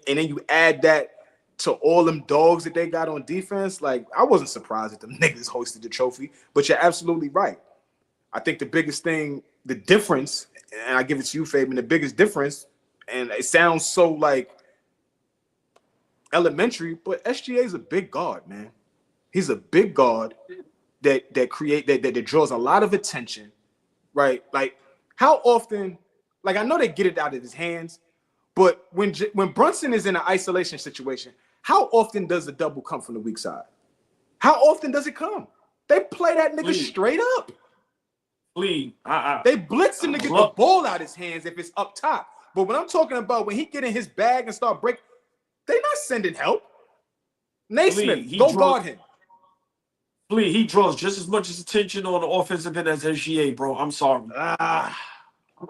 add that to all them dogs that they got on defense. Like I wasn't surprised that them niggas hoisted the trophy, but you're absolutely right. I think the biggest thing, the difference, and I give it to you, Fabian, the biggest difference, and it sounds so like elementary, but SGA is a big guard, man. He's a big guard that draws a lot of attention, right? Like how often, like I know they get it out of his hands, but when Brunson is in an isolation situation, how often does the double come from the weak side? How often does it come? They play that nigga straight up. Please. They blitz him to get the ball out his hands if it's up top. But when I'm talking about when he get in his bag and start breaking, they not sending help. Naismith, go guard him. Please, he draws just as much attention on the offensive end as SGA, bro. I'm sorry.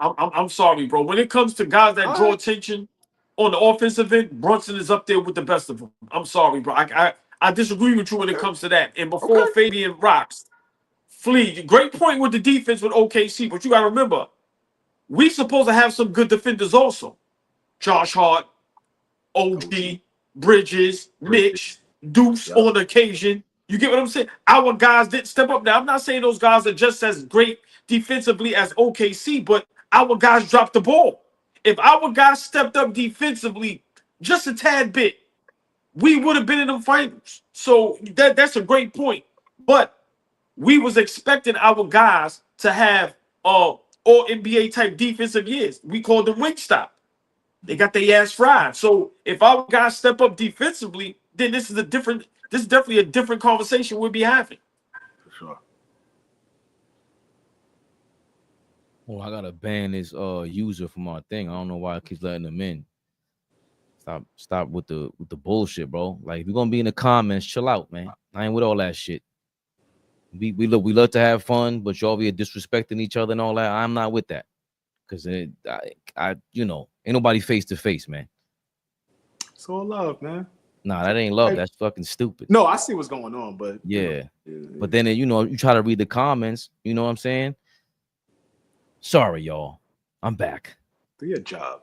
I'm sorry, bro. When it comes to guys that draw attention on the offensive end, Brunson is up there with the best of them. I'm sorry, bro. I disagree with you when it comes to that. And before Fabian rocks, Flea, great point with the defense with OKC, but you got to remember, we supposed to have some good defenders also. Josh Hart, OG, Bridges, Mitch, Deuce on occasion. You get what I'm saying? Our guys didn't step up. Now, I'm not saying those guys are just as great defensively as OKC, but our guys dropped the ball. If our guys stepped up defensively just a tad bit, we would have been in the finals. So that's a great point. But we was expecting our guys to have all NBA type defensive years. We called them Wingstop. They got their ass fried. So if our guys step up defensively, then this is definitely a different conversation we'll be having. For sure. Oh, I gotta ban this user from our thing. I don't know why I keep letting them in. Stop with the bullshit, bro. Like, if you're gonna be in the comments, chill out, man. I ain't with all that shit. We love to have fun, but y'all be disrespecting each other and all that. I'm not with that. Cause ain't nobody face to face, man. It's all love, man. Nah, that ain't love. That's fucking stupid. No, I see what's going on, but yeah. But then you try to read the comments. You know what I'm saying? Sorry, y'all. I'm back. Do your job.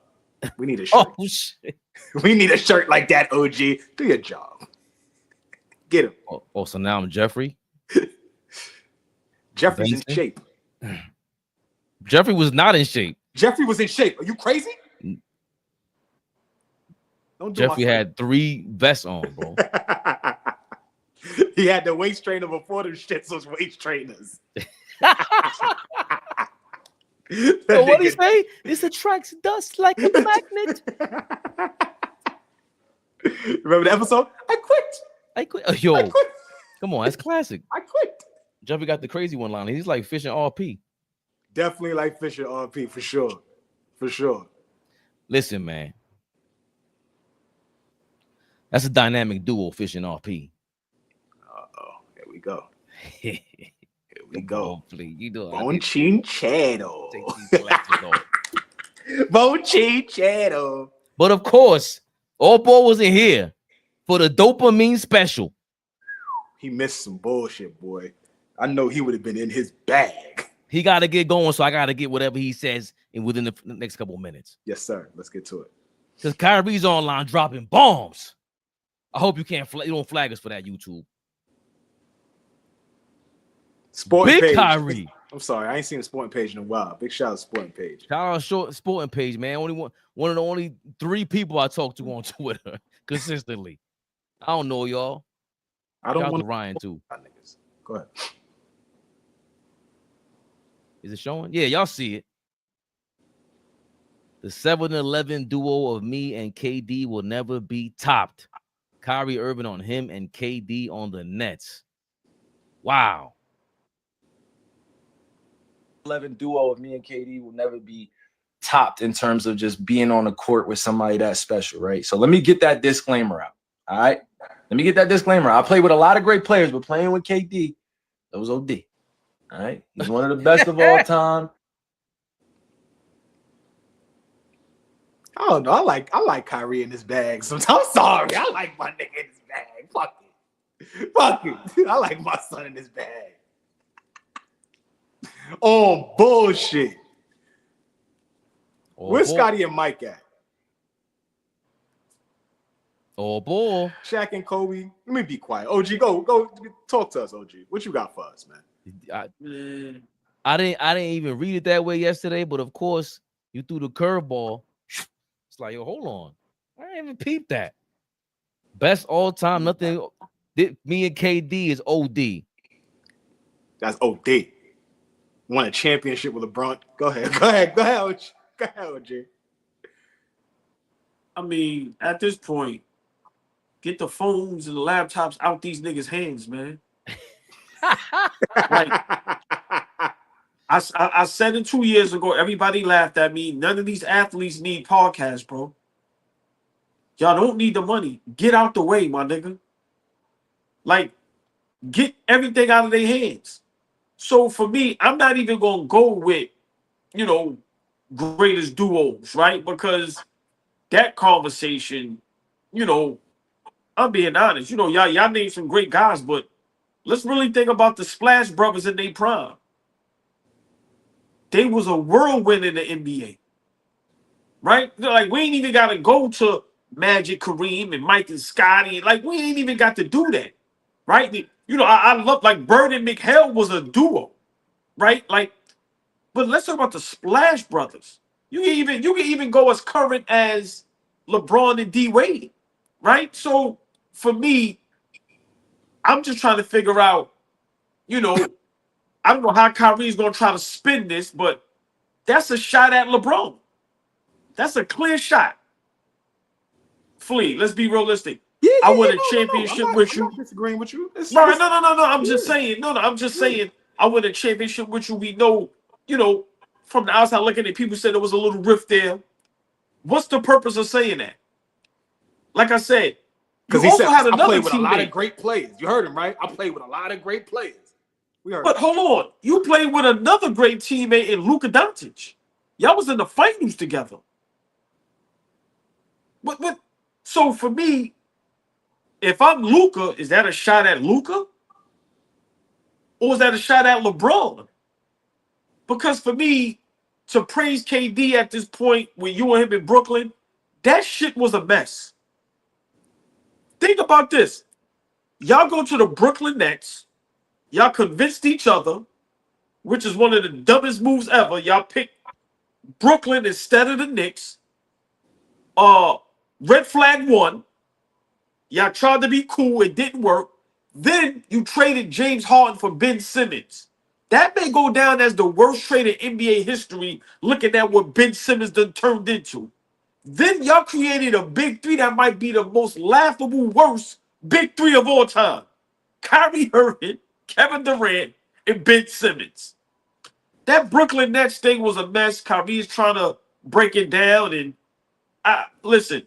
We need a shirt. Oh shit. We need a shirt like that, OG. Do your job. Get him. Oh, so now I'm Jeffrey. Jeffrey's in shape. Jeffrey was not in shape. Jeffrey was in shape. Are you crazy? Jeffrey had 3 vests on, bro. He had the waist trainer before them shits was waist trainers. So what he say? This attracts dust like a magnet. Remember the episode? I quit. Yo, I quit. Come on, that's classic. I quit. Jeffrey got the crazy one line. He's like fishing RP. Definitely like fishing RP for sure. For sure. Listen, man. That's a dynamic duo, fishing RP. Here we go. Here we go. Please. You know, Bonchinchero. Bonchinchero. But of course, All Ball wasn't here for the dopamine special. He missed some bullshit, boy. I know he would have been in his bag. He got to get going, so I got to get whatever he says within the next couple of minutes. Yes, sir. Let's get to it. Because Kyrie's online dropping bombs. I hope you don't flag us for that, YouTube. Sporting Big page. Kyrie. I'm sorry, I ain't seen a sporting page in a while. Big shout out to sporting page. Shout out sporting page, man. One of the only 3 people I talk to on Twitter consistently. I don't know y'all. I don't want want to Ryan too. Go ahead. Is it showing? Yeah, y'all see it. The 7-11 duo of me and KD will never be topped. Kyrie Irving on him and KD on the Nets. Wow. 11 duo of me and KD will never be topped in terms of just being on the court with somebody that special, right? So let me get that disclaimer out. All right. Let me get that disclaimer. I play with a lot of great players, but playing with KD, that was OD. All right. He's one of the best of all time. I don't know. I like Kyrie in his bag. Sometimes I'm sorry. I like my nigga in his bag. Fuck it. Fuck it. I like my son in his bag. Oh, bullshit. Where's Scotty and Mike at? Oh, boy. Shaq and Kobe. Let me be quiet. OG, go talk to us, OG. What you got for us, man? I didn't even read it that way yesterday, but of course, you threw the curveball. It's like, yo, hold on. I didn't even peep that. Best all time, nothing. Me and KD is OD. That's OD. Won a championship with LeBron. Go ahead, OG. Go ahead, OG. I mean, at this point, get the phones and the laptops out these niggas' hands, man. Like, I said it 2 years ago. Everybody laughed at me. None of these athletes need podcasts, bro. Y'all don't need the money. Get out the way, my nigga. Like, get everything out of their hands. So for me, I'm not even gonna go with, greatest duos, right? Because that conversation, I'm being honest. Y'all named some great guys, but let's really think about the Splash Brothers in their prime. They was a whirlwind in the NBA, right? Like, we ain't even got to go to Magic, Kareem, and Mike and Scotty. Like, we ain't even got to do that, right? I love, like, Bird and McHale was a duo, right? Like, but let's talk about the Splash Brothers. You can even go as current as LeBron and D Wade, right? So for me, I'm just trying to figure out, I don't know how Kyrie's gonna try to spin this, but that's a shot at LeBron. That's a clear shot. Flea, let's be realistic. I win a championship with you. I'm not disagreeing with you. No. I'm just saying. No, I'm just saying. I win a championship with you. We know, from the outside looking at, people said there was a little rift there. What's the purpose of saying that? Like I said, because he said I played with a lot of great players. You heard him, right? I played with a lot of great players. But hold on, you played with another great teammate in Luka Doncic. Y'all was in the finals together. But so for me, if I'm Luka, is that a shot at Luka? Or is that a shot at LeBron? Because for me, to praise KD at this point with you and him in Brooklyn, that shit was a mess. Think about this. Y'all go to the Brooklyn Nets. Y'all convinced each other, which is one of the dumbest moves ever. Y'all picked Brooklyn instead of the Knicks. Red flag 1. Y'all tried to be cool. It didn't work. Then you traded James Harden for Ben Simmons. That may go down as the worst trade in NBA history, looking at what Ben Simmons done turned into. Then y'all created a big three that might be the most laughable, worst big three of all time. Kyrie Irving, Kevin Durant, and Ben Simmons. That Brooklyn Nets thing was a mess. Kyrie's trying to break it down. And listen,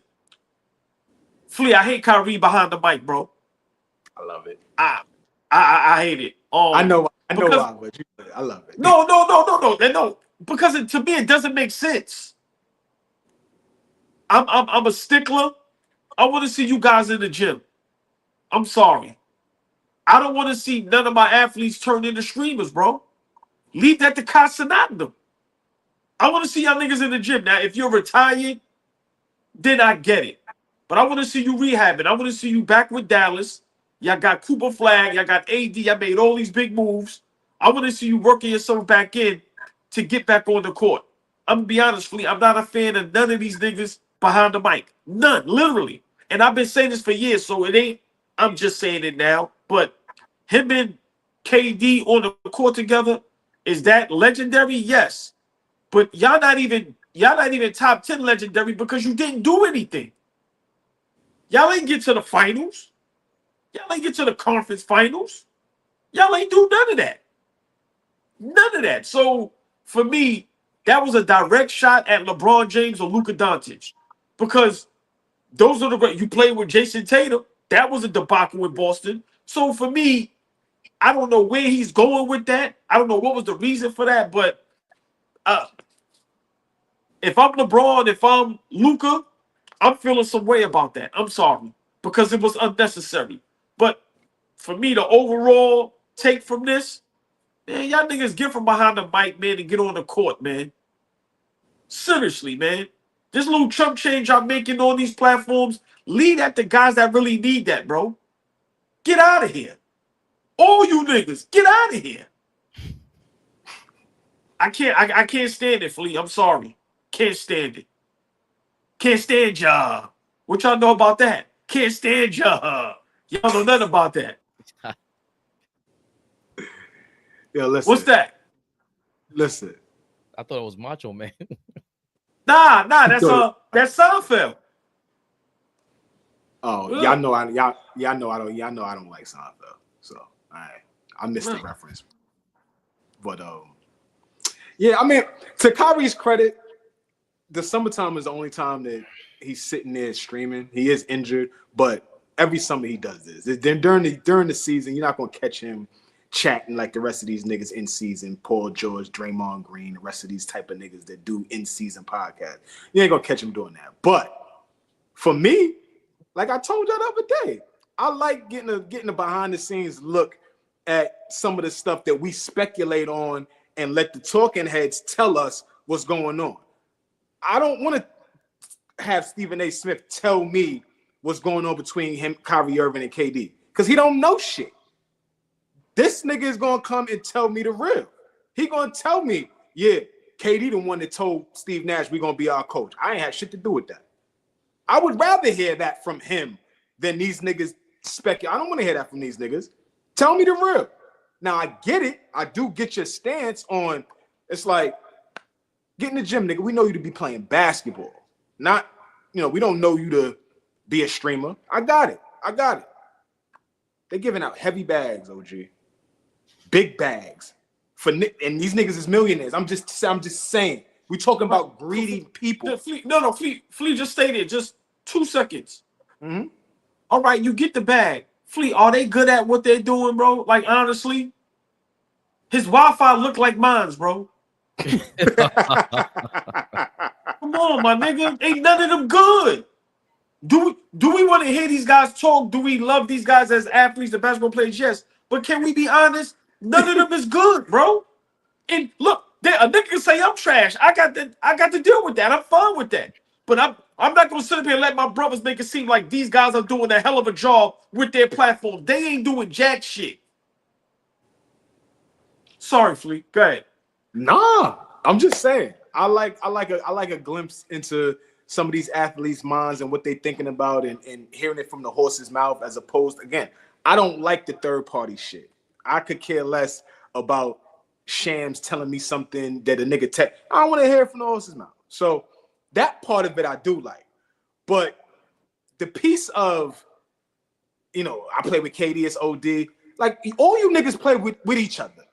Flea, I hate Kyrie behind the mic, bro. I love it. I hate it. I know why, but I love it. No. Because to me, it doesn't make sense. I'm a stickler. I want to see you guys in the gym. I'm sorry. I don't want to see none of my athletes turn into streamers, bro. Leave that to Casanata. I want to see y'all niggas in the gym. Now, if you're retired, then I get it. But I want to see you rehabbing. I want to see you back with Dallas. Y'all got Cooper Flag. Y'all got AD. Y'all made all these big moves. I want to see you working yourself back in to get back on the court. I'm going to be honest, Flea. I'm not a fan of none of these niggas behind the mic. None, literally. And I've been saying this for years, so it ain't, I'm just saying it now. But him and KD on the court together, is that legendary? Yes. But y'all not even top 10 legendary because you didn't do anything. Y'all ain't get to the finals. Y'all ain't get to the conference finals. Y'all ain't do none of that. None of that. So for me, that was a direct shot at LeBron James or Luka Doncic. Because those are the great. You played with Jason Tatum. That was a debacle in Boston. So for me, I don't know where he's going with that. I don't know what was the reason for that. But if I'm LeBron, if I'm Luka, I'm feeling some way about that. I'm sorry. Because it was unnecessary. But for me, the overall take from this, man, y'all niggas get from behind the mic, man, and get on the court, man. Seriously, man. This little chump change I'm making on these platforms, lead at the guys that really need that, bro. Get out of here. All you niggas, get out of here. I can't stand it, Flea. I'm sorry. Can't stand it. Can't stand y'all. What y'all know about that? Can't stand y'all. Y'all know nothing about that. Yo, listen. What's that? Listen. I thought it was Macho Man. Nah, that's Seinfeld. Oh, y'all know I don't like Seinfeld. So I missed the reference. But yeah, I mean, to Kyrie's credit, the summertime is the only time that he's sitting there streaming. He is injured, but every summer he does this. Then during the season, you're not gonna catch him chatting like the rest of these niggas in season. Paul George, Draymond Green, the rest of these type of niggas that do in season podcasts. You ain't gonna catch him doing that. But for me, like I told y'all the other day, I like getting a behind the scenes look at some of the stuff that we speculate on and let the talking heads tell us what's going on. I don't want to have Stephen A. Smith tell me what's going on between him, Kyrie Irving, and KD, because he don't know shit. This nigga is gonna come and tell me the real. He gonna tell me, yeah, KD the one that told Steve Nash we gonna be our coach. I ain't had shit to do with that. I would rather hear that from him than these niggas speculate. I don't want to hear that from these niggas. Tell me the real. Now I get it. I do get your stance on. It's like, get in the gym, nigga. We know you to be playing basketball. Not, we don't know you to be a streamer. I got it. They're giving out heavy bags, OG. Big bags. And these niggas is millionaires. I'm just saying. We talking about greedy people. Flea, just stay there. Just 2 seconds. Mm-hmm. All right, you get the bag. Flea, are they good at what they're doing, bro? Like, honestly, his Wi-Fi look like mine's, bro. Come on, my nigga. Ain't none of them good. Do we want to hear these guys talk? Do we love these guys as athletes and basketball players? Yes. But can we be honest? None of them is good, bro. And look, a nigga can say I'm trash. I got to deal with that. I'm fine with that. But I'm not gonna sit up here and let my brothers make it seem like these guys are doing a hell of a job with their platform. They ain't doing jack shit. Sorry, Flea. Go ahead. Nah, I'm just saying. I like a glimpse into some of these athletes' minds and what they're thinking about and hearing it from the horse's mouth, as opposed, again, I don't like the third party shit. I could care less about Shams telling me something that a nigga I don't want to hear it from the horse's mouth. So that part of it I do like. But the piece of, I play with KD, it's OD. Like, all you niggas play with each other.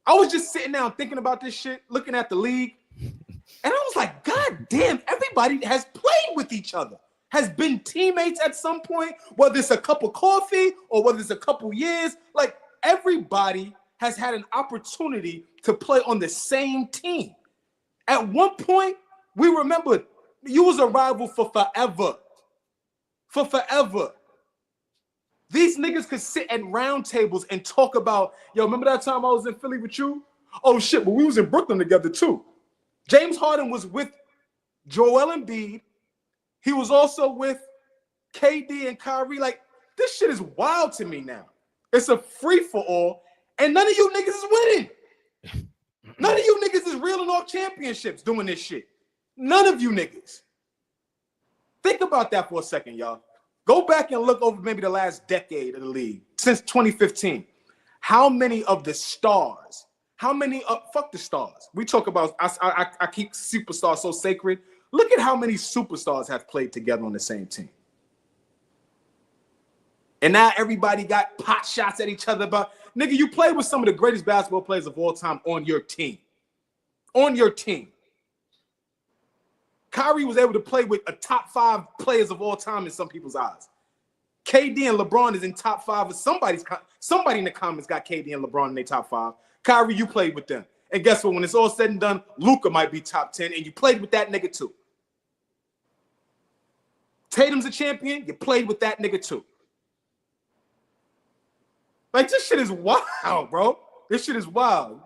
I was just sitting down thinking about this shit, looking at the league, and I was like, God damn, everybody has played with each other, has been teammates at some point, whether it's a cup of coffee or whether it's a couple years. Like, everybody has had an opportunity to play on the same team. At one point, we remember you was a rival for forever. For forever. These niggas could sit at round tables and talk about, yo, remember that time I was in Philly with you? Oh, shit, but we was in Brooklyn together, too. James Harden was with Joel Embiid. He was also with KD and Kyrie. Like, this shit is wild to me now. It's a free-for-all, and none of you niggas is winning. None of you niggas is reeling off championships doing this shit. None of you niggas. Think about that for a second, y'all. Go back and look over maybe the last decade of the league, since 2015. How many of the stars, fuck the stars. We talk about, I keep superstars so sacred. Look at how many superstars have played together on the same team. And now everybody got pot shots at each other. But nigga, you played with some of the greatest basketball players of all time on your team. On your team. Kyrie was able to play with a top 5 players of all time in some people's eyes. KD and LeBron is in top 5. Somebody in the comments got KD and LeBron in their top 5. Kyrie, you played with them. And guess what? When it's all said and done, Luka might be top 10, and you played with that nigga too. Tatum's a champion. You played with that nigga too. Like, this shit is wild, bro. This shit is wild.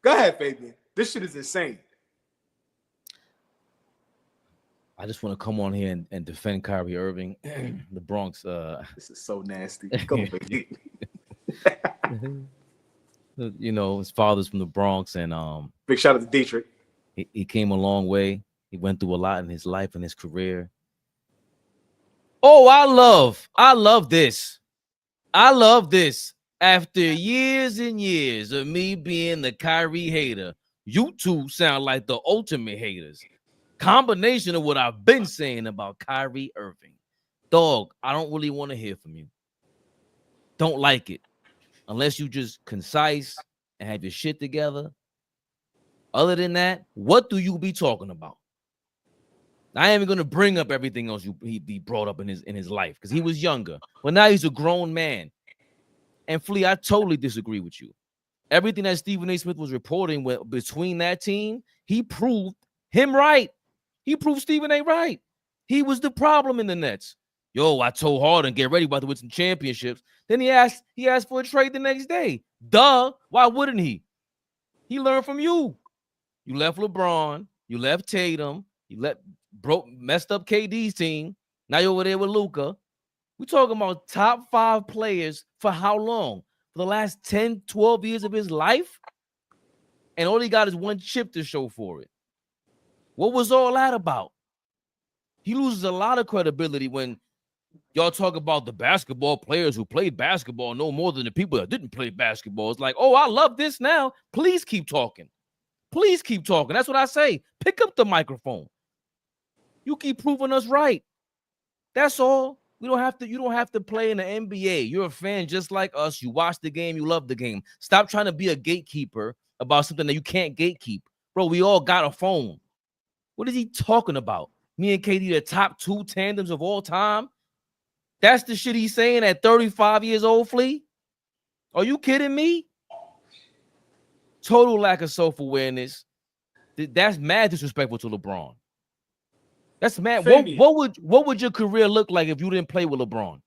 Go ahead, Fabian. This shit is insane. I just want to come on here and defend Kyrie Irving, the Bronx. This is so nasty. Go, baby. His father's from the Bronx, and big shout out to Dietrich. He came a long way. He went through a lot in his life and his career. Oh, I love this. I love this. After years and years of me being the Kyrie hater, you two sound like the ultimate haters. Combination of what I've been saying about Kyrie Irving. Dog, I don't really want to hear from you. Don't like it. unless you just concise and have your shit together. Other than that, what do you be talking about? I ain't even gonna bring up everything else he brought up in his life because he was younger. But now he's a grown man. And Flea, I totally disagree with you. Everything that Stephen A. Smith was reporting between that team, he proved him right. He proved Stephen A. right. He was the problem in the Nets. Yo, I told Harden, get ready, about to win some championships. Then he asked for a trade the next day. Duh. Why wouldn't he? He learned from you. You left LeBron. You left Tatum. You messed up KD's team. Now you're over there with Luka. We're talking about top 5 players for how long? For the last 10, 12 years of his life? And all he got is one chip to show for it. What was all that about? He loses a lot of credibility when y'all talk about the basketball players who played basketball no more than the people that didn't play basketball. It's like, oh, I love this now. Please keep talking. Please keep talking. That's what I say. Pick up the microphone. You keep proving us right. That's all. You don't have to play in the NBA. You're a fan just like us. You watch the game, you love the game. Stop trying to be a gatekeeper about something that you can't gatekeep. Bro, we all got a phone. What is he talking about? Me and KD, the top 2 tandems of all time? That's the shit he's saying at 35 years old, Flea? Are you kidding me? Total lack of self-awareness. That's mad disrespectful to LeBron. That's mad. What would your career look like if you didn't play with LeBron?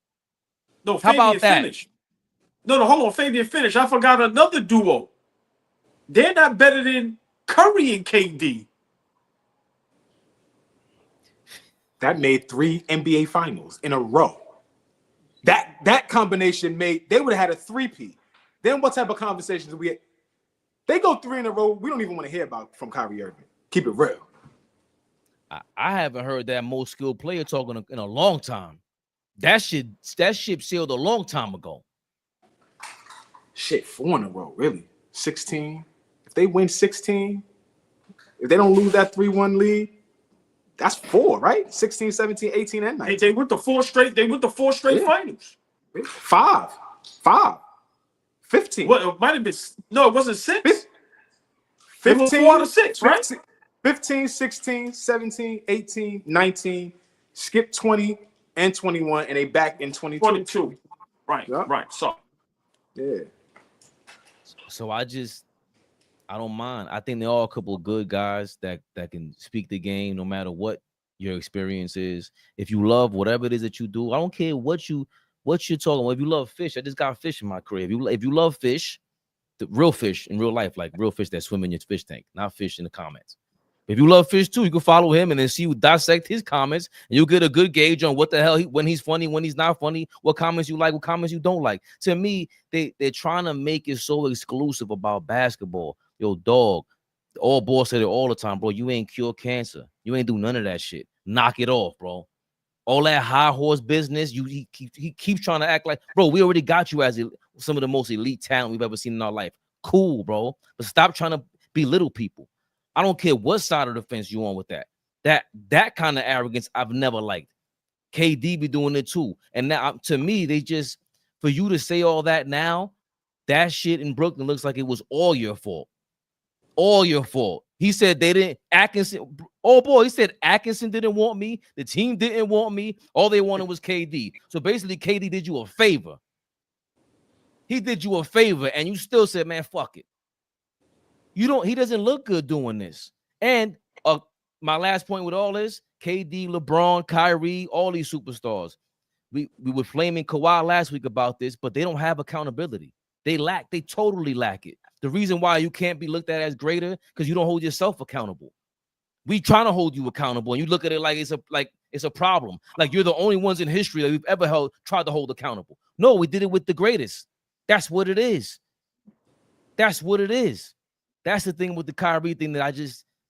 No, how Fabian about that? Finish. No, hold on. Fabian Finish. I forgot another duo. They're not better than Curry and KD. That made 3 NBA finals in a row. That combination they would have had a 3-peat. Then what type of conversations do we get? They go 3 in a row. We don't even want to hear about from Kyrie Irving. Keep it real. I haven't heard that most skilled player talking in a long time. That ship sailed a long time ago. Shit, 4 in a row, really. 16. If they win 16, if they don't lose that 3-1 lead, that's 4, right? 16, 17, 18, and 19. They went to 4 straight. They went to 4 straight finals. 5. 15. Well, it might have been. No, it wasn't 6. 15, 4 out of 6, right? 15, 16, 17, 18, 19, skip 20 and 21, and they back in 22. Right, yep. Right. So, yeah. So I don't mind. I think they're all a couple of good guys that can speak the game no matter what your experience is. If you love whatever it is that you do, I don't care what you're talking about. If you love fish, I just got fish in my career. If you love fish, the real fish in real life, like real fish that swim in your fish tank, not fish in the comments. If you love fish too, you can follow him and then see dissect his comments, and you'll get a good gauge on what the hell when he's funny, when he's not funny, what comments you like, what comments you don't like. To me, they're trying to make it so exclusive about basketball. Yo, dog, all boys say it all the time, bro. You ain't cure cancer. You ain't do none of that shit. Knock it off, bro. All that high horse business, he keeps trying to act like, bro, we already got you as some of the most elite talent we've ever seen in our life. Cool, bro. But stop trying to belittle people. I don't care what side of the fence you on with that. That kind of arrogance I've never liked. KD be doing it too. And now, to me, for you to say all that now, that shit in Brooklyn looks like it was all your fault. All your fault. He said they didn't. Atkinson. Oh boy, he said Atkinson didn't want me. The team didn't want me. All they wanted was KD. So basically, KD did you a favor. He did you a favor, and you still said, "Man, fuck it." He doesn't look good doing this. And my last point with all this: KD, LeBron, Kyrie, all these superstars. We were flaming Kawhi last week about this, but they don't have accountability. They totally lack it. The reason why you can't be looked at as greater because you don't hold yourself accountable. We trying to hold you accountable, and you look at it like it's a problem. Like you're the only ones in history that we've ever tried to hold accountable. No, we did it with the greatest. That's what it is. That's what it is. That's the thing with the Kyrie thing that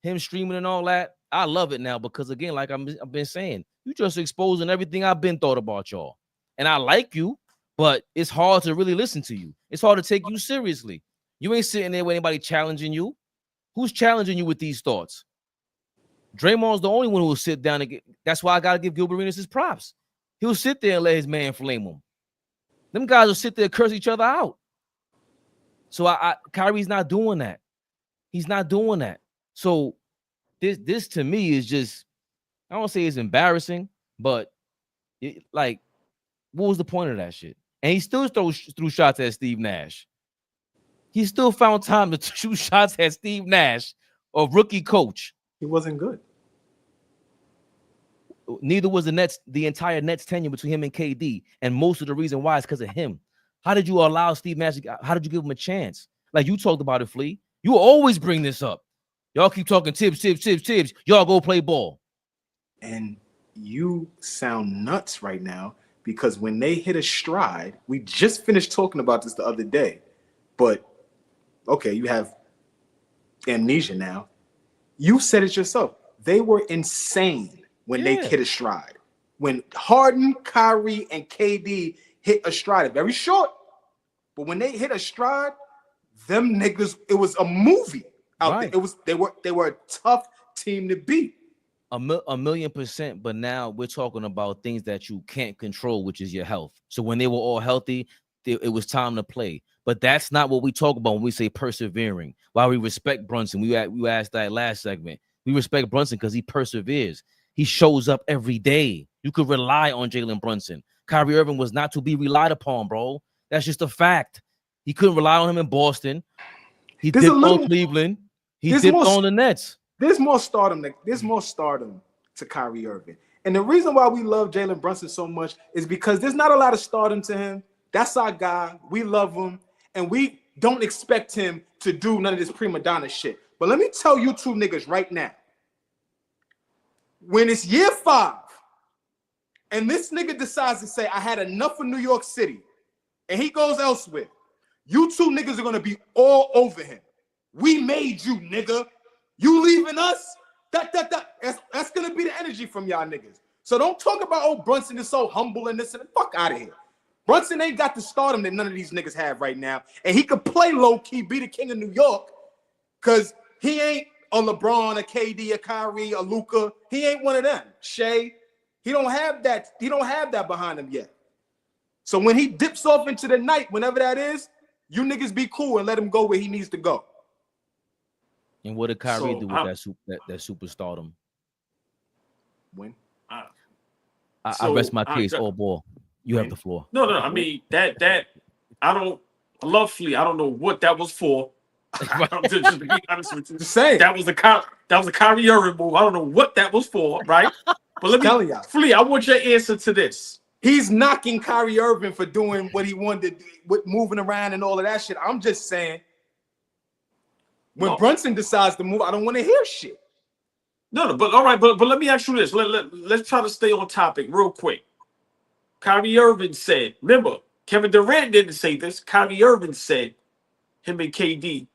him streaming and all that. I love it now because again, like I've been saying, you just exposing everything I've been thought about y'all. And I like you, but it's hard to really listen to you. It's hard to take you seriously. You ain't sitting there with anybody challenging you. Who's challenging you with these thoughts? Draymond's the only one who will sit down and that's why I gotta give Gilbert Arenas his props. He'll sit there and let his man flame him. Them guys will sit there and curse each other out. So Kyrie's not doing that. He's not doing that. So this to me is just, I don't say it's embarrassing, but like, what was the point of that shit? And he still threw shots at Steve Nash. He still found time to shoot shots at Steve Nash, a rookie coach. He wasn't good. Neither was the Nets, the entire Nets tenure between him and KD. And most of the reason why is because of him. How did you allow Steve Nash? How did you give him a chance? Like you talked about it, Flea. You always bring this up. Y'all keep talking tips. Y'all go play ball. And you sound nuts right now because when they hit a stride, we just finished talking about this the other day. But, okay, you have amnesia now. You said it yourself. They were insane when they hit a stride. When Harden, Kyrie, and KD hit a stride, very short, but when they hit a stride, them niggas, it was a movie out there. It was they were a tough team to beat. A 1,000,000%, but now we're talking about things that you can't control, which is your health. So when they were all healthy, it was time to play. But that's not what we talk about when we say persevering. While we respect Brunson, we asked that last segment. We respect Brunson because he perseveres. He shows up every day. You could rely on Jalen Brunson. Kyrie Irving was not to be relied upon, bro. That's just a fact. He couldn't rely on him in Boston. He dipped on Cleveland. He dipped on the Nets. There's more stardom. There's more stardom to Kyrie Irving. And the reason why we love Jalen Brunson so much is because there's not a lot of stardom to him. That's our guy. We love him. And we don't expect him to do none of this prima donna shit. But let me tell you two niggas right now. When it's year 5 and this nigga decides to say, I had enough of New York City, and he goes elsewhere, you two niggas are going to be all over him. We made you, nigga. You leaving us? That's going to be the energy from y'all niggas. So don't talk about, oh, Brunson is so humble and this and that. Fuck out of here. Brunson ain't got the stardom that none of these niggas have right now. And he could play low-key, be the king of New York, because he ain't a LeBron, a KD, a Kyrie, a Luka. He ain't one of them. Shea, he don't have that. He don't have that behind him yet. So when he dips off into the night, whenever that is, you niggas be cool and let him go where he needs to go. And what did Kyrie do with that superstardom? When? I rest my case. All ball. You have the floor. No. I mean that I love Flea. I don't know what that was for. Just to be honest with you, that was a Kyrie Irving move. I don't know what that was for, right? But let me, Flea, I want your answer to this. He's knocking Kyrie Irving for doing what he wanted to do, with moving around and all of that shit. I'm just saying, when Brunson decides to move, I don't want to hear shit. No, but all right, but let me ask you this. Let's try to stay on topic real quick. Kyrie Irving said, remember, Kevin Durant didn't say this. Kyrie Irving said, him and KD,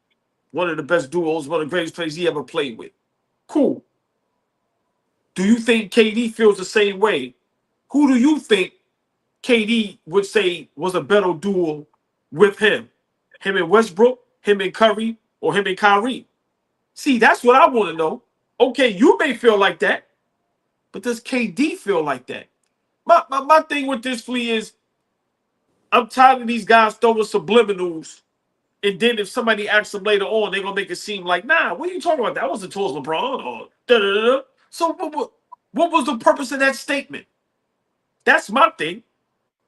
one of the best duos, one of the greatest players he ever played with. Cool. Do you think KD feels the same way? Who do you think KD would say was a better duo with him? Him and Westbrook, him and Curry, or him and Kyrie? See, that's what I want to know. Okay, you may feel like that, but does KD feel like that? My thing with this, Flea, is I'm tired of these guys throwing subliminals, and then if somebody asks them later on, they're going to make it seem like, nah, what are you talking about? That wasn't towards LeBron, or da-da-da-da. So what was the purpose of that statement? That's my thing.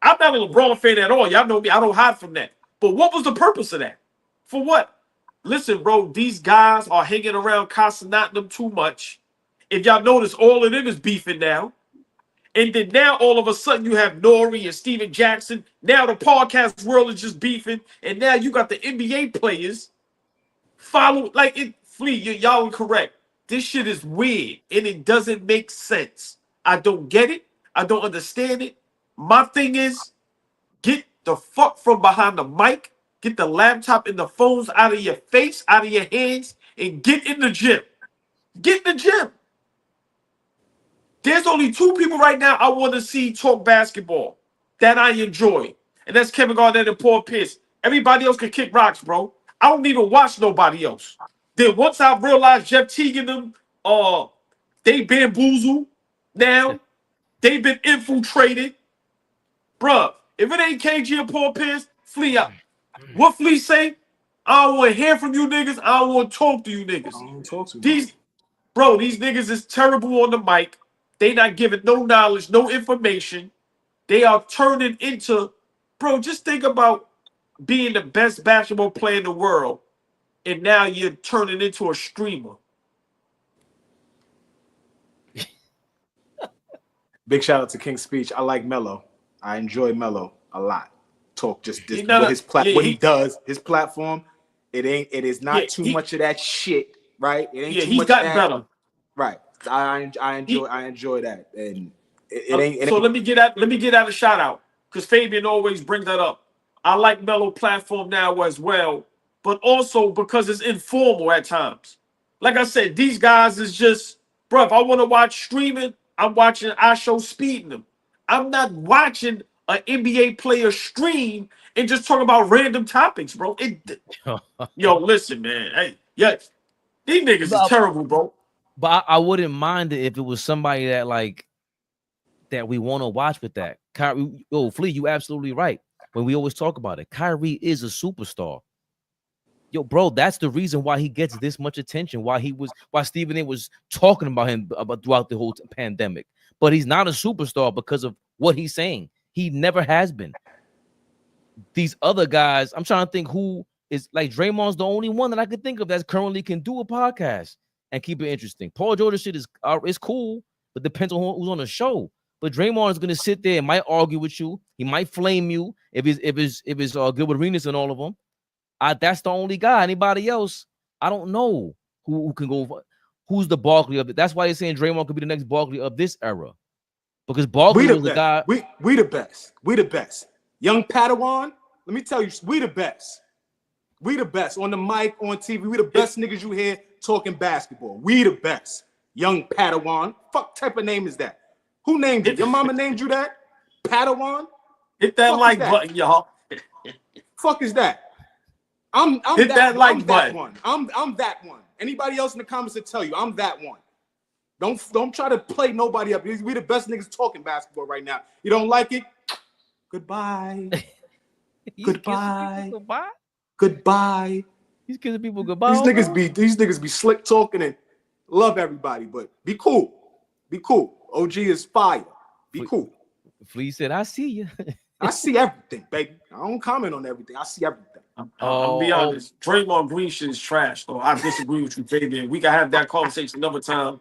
I'm not a LeBron fan at all. Y'all know me. I don't hide from that. But what was the purpose of that? For what? Listen, bro, these guys are hanging around Casanat them too much. If y'all notice, all of them is beefing now. And then now all of a sudden you have Nori and Steven Jackson. Now the podcast world is just beefing. And now you got the NBA players follow. Like, it, Flea, y'all are correct. This shit is weird and it doesn't make sense. I don't get it. I don't understand it. My thing is, get the fuck from behind the mic. Get the laptop and the phones out of your face, out of your hands, and get in the gym. Get in the gym. There's only 2 people right now I want to see talk basketball that I enjoy. And that's Kevin Garnett and Paul Pierce. Everybody else can kick rocks, bro. I don't need to watch nobody else. Then once I realized Jeff Teague and them, they bamboozled now. They've been infiltrated. Bruh, if it ain't KG and Paul Pierce, Flea out. What Flea say? I don't want to hear from you niggas. I don't want to talk to you niggas. I don't talk to these niggas is terrible on the mic. They not giving no knowledge, no information. They are turning into, bro, just think about being the best basketball player in the world, and now you're turning into a streamer. Big shout out to King's Speech. I like Melo. I enjoy Melo a lot. Talk just this, what he does, his platform. It is not too much of that shit, right? It ain't too much gotten that. Better. Right. I enjoy that. And it ain't. So let me get out a shout out, because Fabian always brings that up. I like Melo platform now as well, but also because it's informal at times. Like I said, these guys is just, bro, if I want to watch streaming, I'm watching iShow speeding them. I'm not watching an NBA player stream and just talk about random topics, bro. Yo, listen, man. Hey, yeah, these niggas is terrible, bro. But I wouldn't mind it if it was somebody that we want to watch with that. Kyrie, Flea, you absolutely right. When we always talk about it, Kyrie is a superstar. Yo, bro, that's the reason why he gets this much attention. Why Stephen A was talking about him throughout the whole pandemic. But he's not a superstar because of what he's saying. He never has been. These other guys, I'm trying to think who is like Draymond's the only one that I could think of that currently can do a podcast and keep it interesting. Paul George shit is cool, but depends on who's on the show. But Draymond is gonna sit there and might argue with you. He might flame you if it's good with Arenas and all of them. That's the only guy. Anybody else, I don't know who can go. Who's the Barkley of it? That's why they're saying Draymond could be the next Barkley of this era, because Barkley was the guy. We the best. We the best. Young Padawan. Let me tell you, we the best. We the best on the mic, on TV. We the best niggas you hear talking basketball. We the best. Young Padawan. Fuck type of name is that? Who named you? Your mama named you that? Padawan? Hit that like button, y'all. Fuck is that? I'm that one. I'm that one. Anybody else in the comments will tell you I'm that one. Don't try to play nobody up. We the best niggas talking basketball right now. You don't like it? Goodbye. Goodbye. Goodbye. He's kissing people goodbye. These niggas be slick talking and love everybody, but be cool. Be cool. OG is fire. Be cool. Flea said, I see you. I see everything, baby. I don't comment on everything. I see everything. I'll be honest. Draymond Green shit is trash, though. I disagree with you, baby. We can have that conversation another time.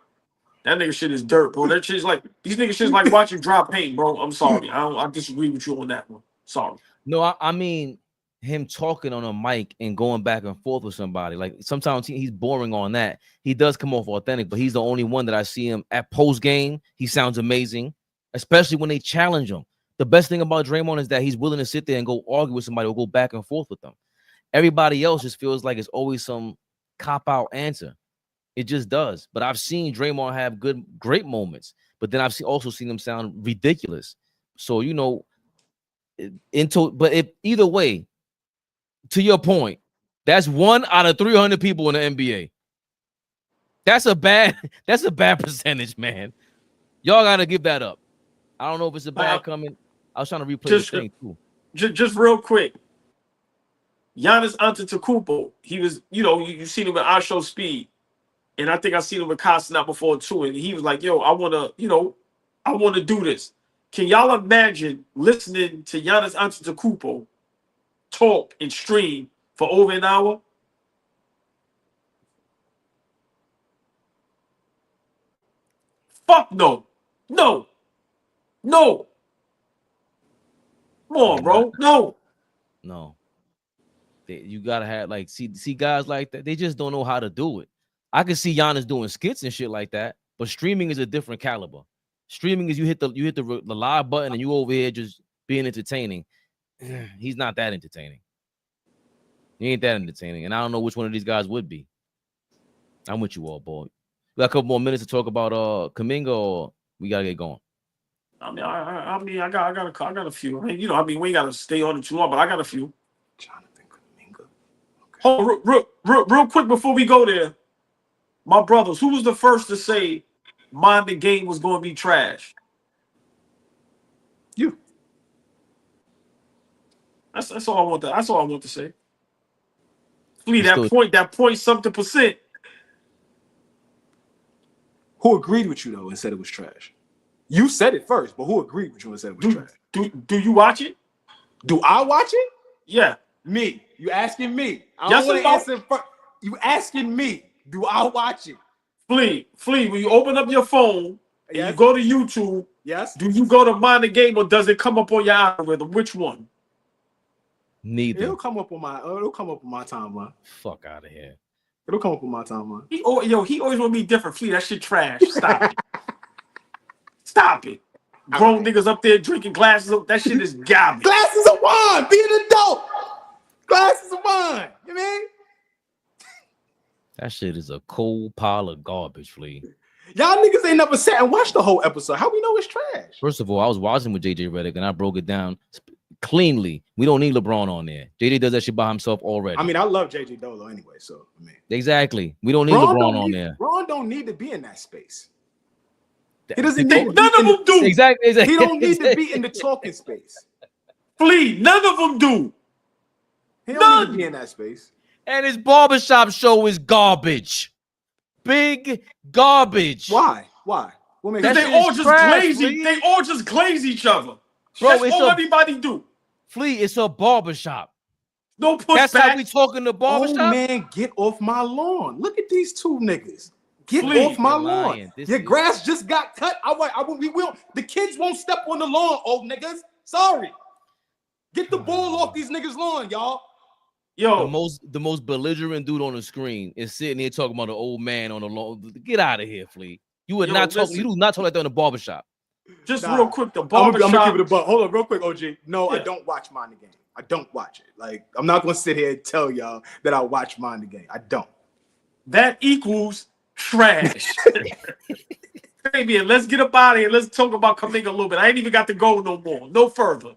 That nigga shit is dirt, bro. That shit's like, these niggas shit's like watching dry paint, bro. I'm sorry. I disagree with you on that one. Sorry. No, I mean him talking on a mic and going back and forth with somebody. Like sometimes he's boring on that. He does come off authentic, but he's the only one that I see him at post game. He sounds amazing, especially when they challenge him. The best thing about Draymond is that he's willing to sit there and go argue with somebody or go back and forth with them. Everybody else just feels like it's always some cop-out answer. It just does. But I've seen Draymond have great moments, but then I've also seen him sound ridiculous. So, you know, but if either way, to your point, that's 1 out of 300 people in the NBA. That's a bad percentage, man. Y'all gotta give that up. I don't know if it's a bad comment. I was trying to replay the thing too. Just real quick. Giannis Antetokounmpo, he was, you know, you seen him at our show Speed, and I think I seen him with Costin before too, and he was like, "Yo, I want to do this." Can y'all imagine listening to Giannis Antetokounmpo talk and stream for over an hour? Fuck no. No. Come on, bro. No. You gotta have see guys like that. They just don't know how to do it. I can see Giannis doing skits and shit like that, but streaming is a different caliber. Streaming is you hit the live button and you over here just being entertaining. He's not that entertaining. He ain't that entertaining, and I don't know which one of these guys would be. I'm with you all, boy. We got a couple more minutes to talk about Kaminga, or we gotta get going. I got a few. We ain't gotta stay on it too long, but I got a few. Jonathan Kaminga. Okay. Oh, real quick before we go there, my brothers, who was the first to say Mind the Game was going to be trash? You. That's all I want to say. Flea, that point something percent. Who agreed with you though and said it was trash? You said it first, but who agreed with you and said it was trash? Do you watch it? Do I watch it? Yeah. Me. You asking me? I Yes don't want or to no? answer first. You asking me? Do I watch it? Flea, when you open up your phone and Yes. you go to YouTube, Yes. do you go to Mind the Game or does it come up on your algorithm? Which one? Neither. It'll come up on my timeline. Fuck out of here. It'll come up on my timeline. He always want me different. Flea, that shit trash. Stop it. Stop it. Grown niggas up there drinking glasses. That shit is garbage. Glasses of wine. Be an adult. Glasses of wine. You mean? That shit is a cold pile of garbage, Flea. Y'all niggas ain't never sat and watched the whole episode. How we know it's trash? First of all, I was watching with JJ Redick and I broke it down cleanly. We don't need LeBron on there. JJ does that shit by himself already. I mean, I love JJ Dolo anyway, so I mean. Exactly. We don't need LeBron on there. Ron don't need to be in that space. He None doesn't need of them do. Exactly. He don't need to be in the talking space. Flea, none of them do. He don't need to be in that space. And his barbershop show is garbage. Big garbage. Why? What makes Because they all just glaze. They all just glaze each other. Bro, that's all everybody do. Flea, it's a barbershop. No pushback. That's how we talking the barbershop. Oh man, get off my lawn. Look at these two niggas. Get Flea, off my lawn. Your grass just got cut. We will. The kids won't step on the lawn, old niggas. Sorry. Get the ball off these niggas' lawn, y'all. Yo, the most belligerent dude on the screen is sitting here talking about an old man on the lawn. Get out of here, Flea. You would not talk. You do not talk like that in the barbershop. Just real quick, the barbershop. I'm gonna give it a buck. Hold on, real quick, OG. No, I don't watch Mind the Game. I don't watch it. Like, I'm not gonna sit here and tell y'all that I watch Mind the Game. I don't. That equals trash. Baby, let's get up out of here. Let's talk about Kaminga a little bit. I ain't even got to go no more. No further.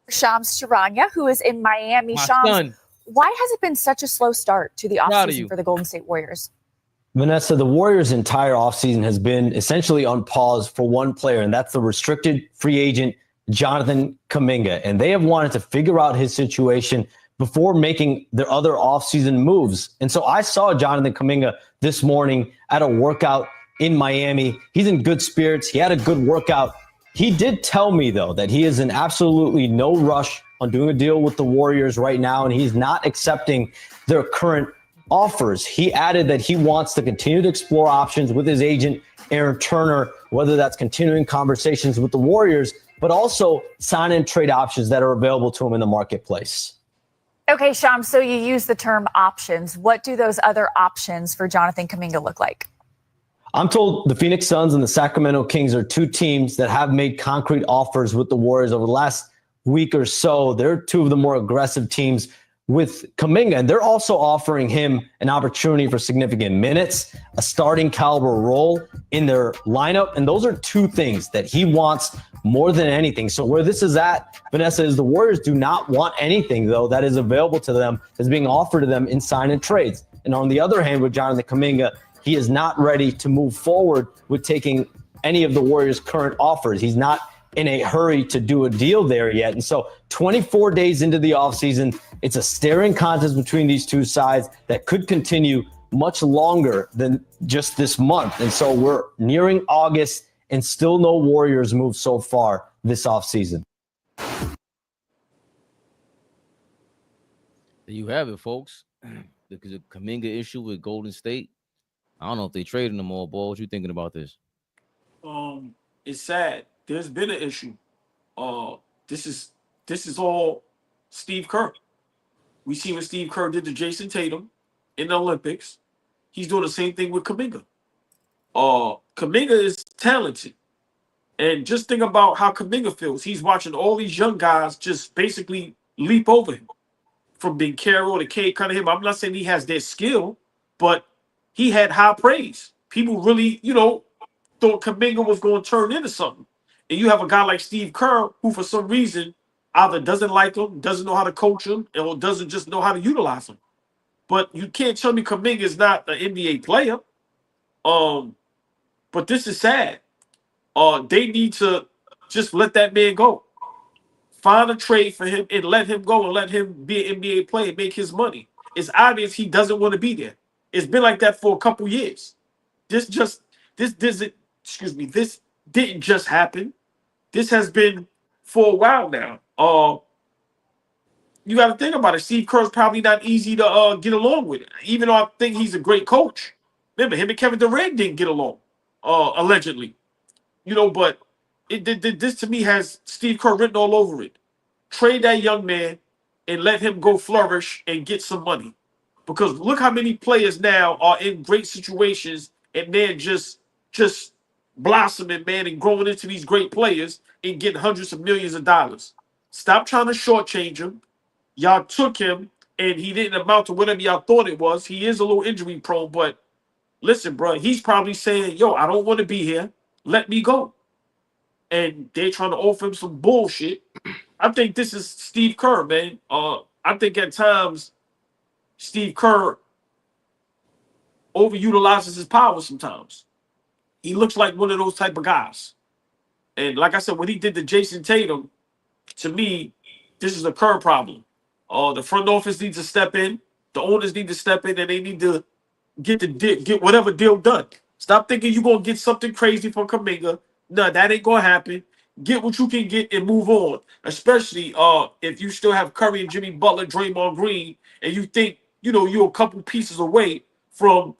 Shams Charania, who is in Miami. Shams, why has it been such a slow start to the offseason for the Golden State Warriors? Vanessa, the Warriors' entire offseason has been essentially on pause for one player, and that's the restricted free agent, Jonathan Kaminga. And they have wanted to figure out his situation before making their other offseason moves. And so I saw Jonathan Kaminga this morning at a workout in Miami. He's in good spirits. He had a good workout. He did tell me, though, that he is in absolutely no rush on doing a deal with the Warriors right now, and he's not accepting their current offers. He added that he wants to continue to explore options with his agent, Aaron Turner, whether that's continuing conversations with the Warriors, but also sign and trade options that are available to him in the marketplace. Okay, Shams, so you use the term options. What do those other options for Jonathan Kaminga look like? I'm told the Phoenix Suns and the Sacramento Kings are two teams that have made concrete offers with the Warriors over the last week or so. They're two of the more aggressive teams with Kaminga, and they're also offering him an opportunity for significant minutes, a starting caliber role in their lineup. And those are two things that he wants more than anything. So where this is at, Vanessa, is the Warriors do not want anything, though, that is available to them, is being offered to them in sign and trades. And on the other hand, with Jonathan Kaminga, he is not ready to move forward with taking any of the Warriors' current offers. He's not in a hurry to do a deal there yet. And so 24 days into the offseason, it's a staring contest between these two sides that could continue much longer than just this month. And so we're nearing August and still no Warriors move so far this offseason. There you have it, folks. The Kaminga issue with Golden State. I don't know if they traded them all, boy. What you thinking about this? It's sad. There's been an issue. This is all Steve Kerr. We see what Steve Kerr did to Jason Tatum in the Olympics. He's doing the same thing with Kaminga. Kaminga is talented. And just think about how Kaminga feels. He's watching all these young guys just basically leap over him. From Big Carroll to Cade Cunningham. I'm not saying he has their skill, but he had high praise. People really, thought Kaminga was going to turn into something. And you have a guy like Steve Kerr who, for some reason, either doesn't like him, doesn't know how to coach him, or doesn't just know how to utilize him. But you can't tell me Kaminga is not an NBA player. But this is sad. They need to just let that man go. find a trade for him and let him go and let him be an NBA player and make his money. It's obvious he doesn't want to be there. It's been like that for a couple years. This didn't just happen. This has been for a while now. You got to think about it. Steve Kerr's probably not easy to get along with, even though I think he's a great coach. Remember, him and Kevin Durant didn't get along, allegedly. But this to me has Steve Kerr written all over it. Trade that young man and let him go flourish and get some money. Because look how many players now are in great situations and they're just blossoming, man, and growing into these great players and getting hundreds of millions of dollars. Stop trying to shortchange him. Y'all took him and he didn't amount to whatever y'all thought it was. He is a little injury prone, but listen, bro, he's probably saying, yo, I don't want to be here. Let me go. And they're trying to offer him some bullshit. I think this is Steve Kerr, man. I think at times Steve Kerr overutilizes his power sometimes. He looks like one of those type of guys. And like I said, when he did the Jason Tatum, to me, this is a Kerr problem. The front office needs to step in. The owners need to step in, and they need to get whatever deal done. Stop thinking you're going to get something crazy from Kaminga. No, that ain't going to happen. Get what you can get and move on, especially if you still have Curry and Jimmy Butler, Draymond Green, and you think, you're a couple pieces away from,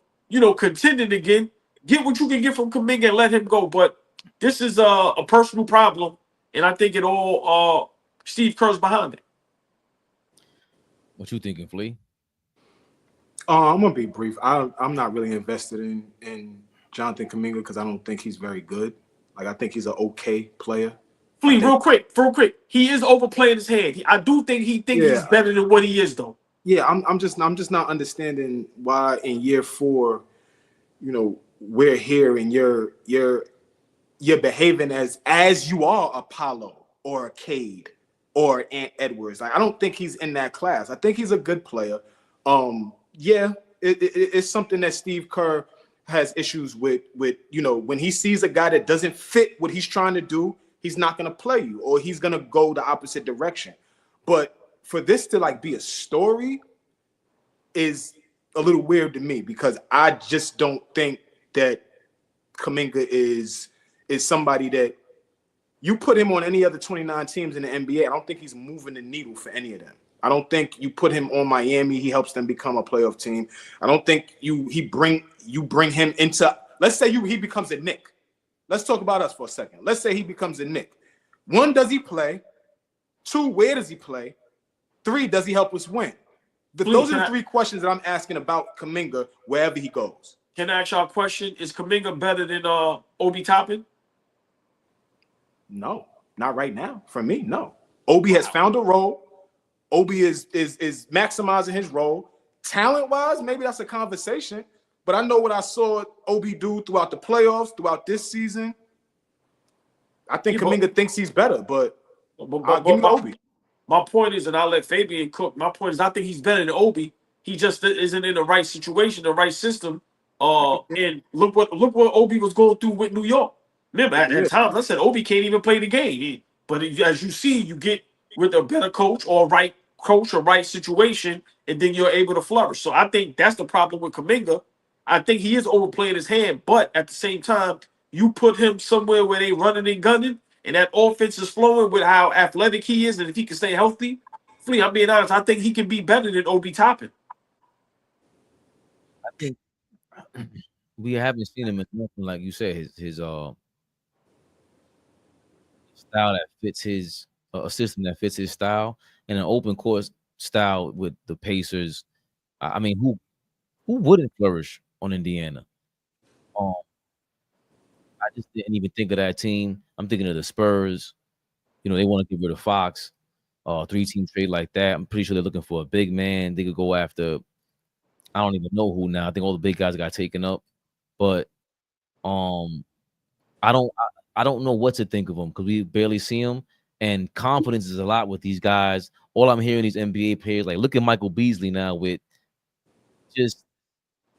contending again. Get what you can get from Kaminga and let him go. But this is a personal problem, and I think it all Steve Kerr's behind it. What you thinking, Flea? I'm gonna be brief. I'm not really invested in Jonathan Kaminga because I don't think he's very good. Like, I think he's an okay player. Flea, real quick. He is overplaying his hand. I do think he thinks he's better than what he is, though. Yeah, I'm just not understanding why in year 4, we're here and you're behaving as you are Apollo or a Cade or Ant Edwards. Like, I don't think he's in that class. I think he's a good player. It's something that Steve Kerr has issues with, when he sees a guy that doesn't fit what he's trying to do, he's not going to play you, or he's going to go the opposite direction. But for this to be a story is a little weird to me, because I just don't think that Kaminga is somebody that you put him on any other 29 teams in the NBA. I don't think he's moving the needle for any of them. I don't think you put him on Miami, he helps them become a playoff team. I don't think you bring him into, let's say he becomes a Knick. Let's talk about us for a second. Let's say he becomes a Knick. 1, does he play? 2, where does he play? 3, does he help us win? Those are the 3 questions that I'm asking about Kaminga wherever he goes. Can I ask y'all a question? Is Kaminga better than Obi Toppin? No, not right now. For me, no. Obi has found a role. Obi is maximizing his role. Talent-wise, maybe that's a conversation. But I know what I saw Obi do throughout the playoffs, throughout this season. I think Kaminga thinks he's better, but give me Obi. My point is, and I'll let Fabian cook, my point is I think he's better than Obi. He just isn't in the right situation, the right system. And look what Obi was going through with New York. Remember, at times I said Obi can't even play the game. But as you see, you get with a better coach or right coach or right situation, and then you're able to flourish. So I think that's the problem with Kaminga. I think he is overplaying his hand, but at the same time, you put him somewhere where they running and gunning, and that offense is flowing with how athletic he is, and if he can stay healthy, Flea, I'm being honest, I think he can be better than Obi Toppin. I think we haven't seen him as nothing, like you said, his style that fits his a system that fits his style, and an open court style with the Pacers. I mean, who wouldn't flourish on Indiana? I just didn't even think of that team. I'm thinking of the Spurs. They want to get rid of Fox. 3-team trade like that. I'm pretty sure they're looking for a big man. They could go after, I don't even know who now. I think all the big guys got taken up. But I don't know what to think of them because we barely see them. And confidence is a lot with these guys. All I'm hearing these NBA players, like look at Michael Beasley now with just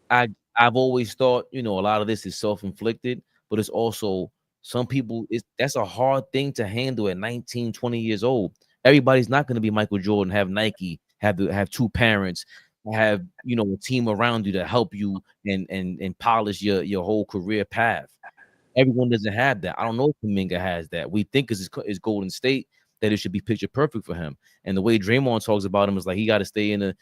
I've always thought, a lot of this is self-inflicted, but it's also some people, that's a hard thing to handle at 19, 20 years old. Everybody's not going to be Michael Jordan, have Nike, have two parents, have a team around you to help you and polish your whole career path. Everyone doesn't have that. I don't know if Kaminga has that. We think is Golden State that it should be picture perfect for him. And the way Draymond talks about him is like he got to stay in there,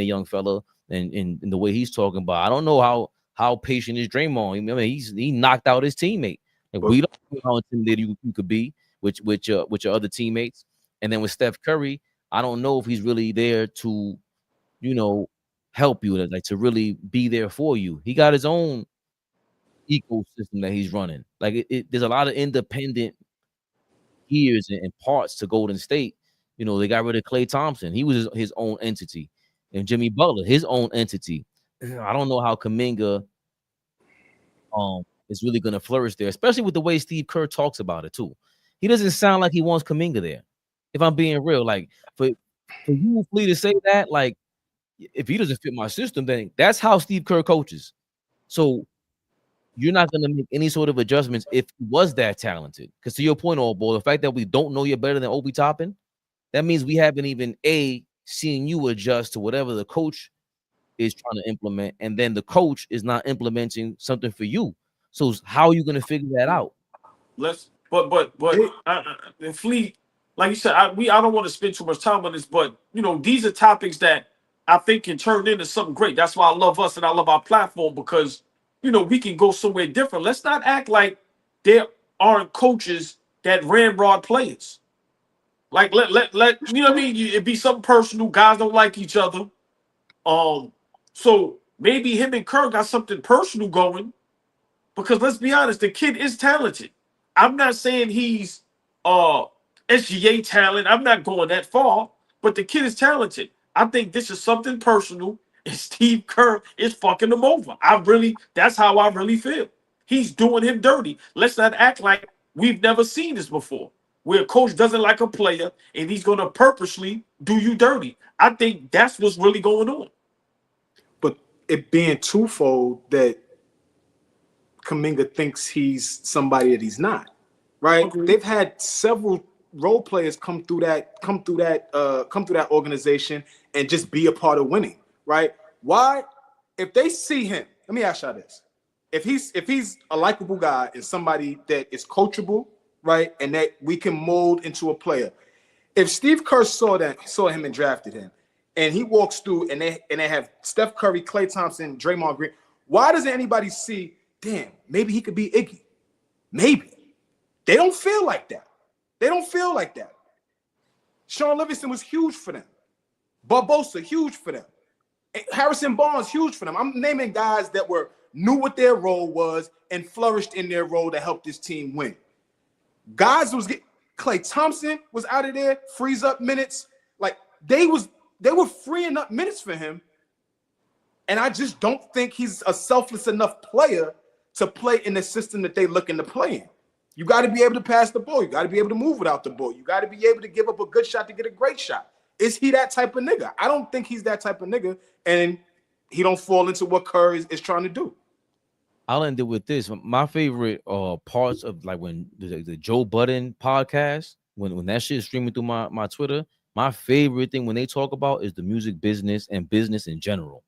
young fella. And the way he's talking about, I don't know how patient is Draymond. I mean, he knocked out his teammate. Like, we don't know how intimidated you could be with your other teammates. And then with Steph Curry, I don't know if he's really there to, help you, like to really be there for you. He got his own ecosystem that he's running. Like there's a lot of independent gears and parts to Golden State. They got rid of Klay Thompson. He was his own entity. And Jimmy Butler, his own entity. I don't know how Kaminga is really going to flourish there, especially with the way Steve Kerr talks about it too. He doesn't sound like he wants Kaminga there. If I'm being real, like for you, Flea, to say that, like if he doesn't fit my system, then that's how Steve Kerr coaches. So you're not going to make any sort of adjustments if he was that talented. Because to your point, Old Boy, the fact that we don't know you're better than Obi Toppin, that means we haven't even seen you adjust to whatever the coach is trying to implement, and then the coach is not implementing something for you. So how are you going to figure that out? And Flea, like you said, I don't want to spend too much time on this, but these are topics that I think can turn into something great. That's why I love us and I love our platform, because we can go somewhere different. Let's not act like there aren't coaches that ramrod players. Like let you know what I mean? It'd be something personal. Guys don't like each other. So maybe him and Kerr got something personal going, because let's be honest, the kid is talented. I'm not saying he's SGA talent. I'm not going that far, but the kid is talented. I think this is something personal, and Steve Kerr is fucking him over. That's how I really feel. He's doing him dirty. Let's not act like we've never seen this before, where a coach doesn't like a player and he's going to purposely do you dirty. I think that's what's really going on. But it being twofold that Kaminga thinks he's somebody that he's not, right? Okay. They've had several role players come through that organization and just be a part of winning, right? Why? If they see him, let me ask y'all this: if he's a likable guy and somebody that is coachable, right, and that we can mold into a player. If Steve Kerr saw him and drafted him, and he walks through and they have Steph Curry, Klay Thompson, Draymond Green, why doesn't anybody see, damn, maybe he could be Iggy? Maybe. They don't feel like that. Sean Livingston was huge for them. Barbosa, huge for them. Harrison Barnes, huge for them. I'm naming guys that knew what their role was and flourished in their role to help this team win. Guys Klay Thompson was out of there, frees up minutes. Like they were freeing up minutes for him. And I just don't think he's a selfless enough player to play in the system that they looking to play in. You got to be able to pass the ball. You got to be able to move without the ball. You got to be able to give up a good shot to get a great shot. Is he that type of nigga? I don't think he's that type of nigga, and he don't fall into what Kerr is trying to do. I'll end it with this. My favorite parts of like when the Joe Budden podcast, when that shit is streaming through my Twitter, my favorite thing when they talk about is the music business and business in general.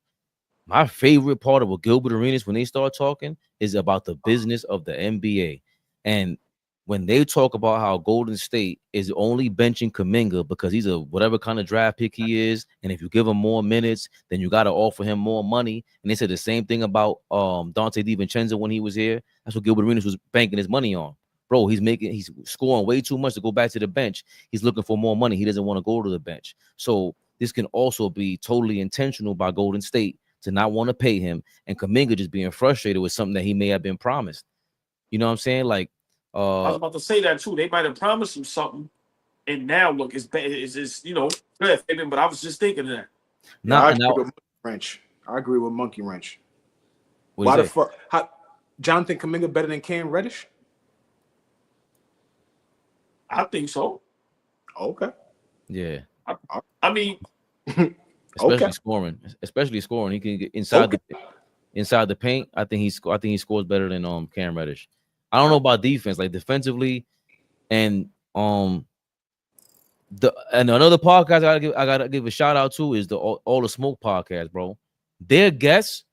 My favorite part of what Gilbert Arenas, when they start talking, is about the business of the NBA. And when they talk about how Golden State is only benching Kaminga because he's a whatever kind of draft pick he is, and if you give him more minutes, then you got to offer him more money. And they said the same thing about Dante DiVincenzo when he was here. That's what Gilbert Arenas was banking his money on. Bro, he's scoring way too much to go back to the bench. He's looking for more money. He doesn't want to go to the bench. So this can also be totally intentional by Golden State to not want to pay him, and Kaminga just being frustrated with something that he may have been promised. You know what I'm saying? Like, I was about to say that too. They might have promised him something, and now look, it's good, but I was just thinking of that. I agree with Monkey Wrench. Why the fuck? Jonathan Kaminga better than Cam Reddish? I think so. Okay. Yeah. I mean, especially scoring. He can get inside the paint. I think he scores better than Cam Reddish. I don't know about defense, like defensively, and And another podcast I gotta give a shout out to is the All the Smoke podcast, bro. Their guests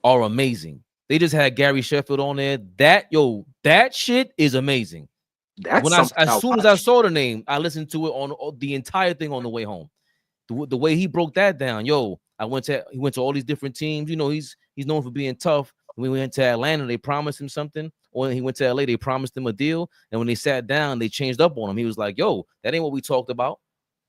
are amazing. They just had Gary Sheffield on there. That shit is amazing. As soon as I saw the name, I listened to it on the entire thing on the way home. The way he broke that down, he went to all these different teams. You know, he's known for being tough. When we went to Atlanta, they promised him something. Or when he went to LA, they promised him a deal. And when they sat down, they changed up on him. He was like, yo, that ain't what we talked about.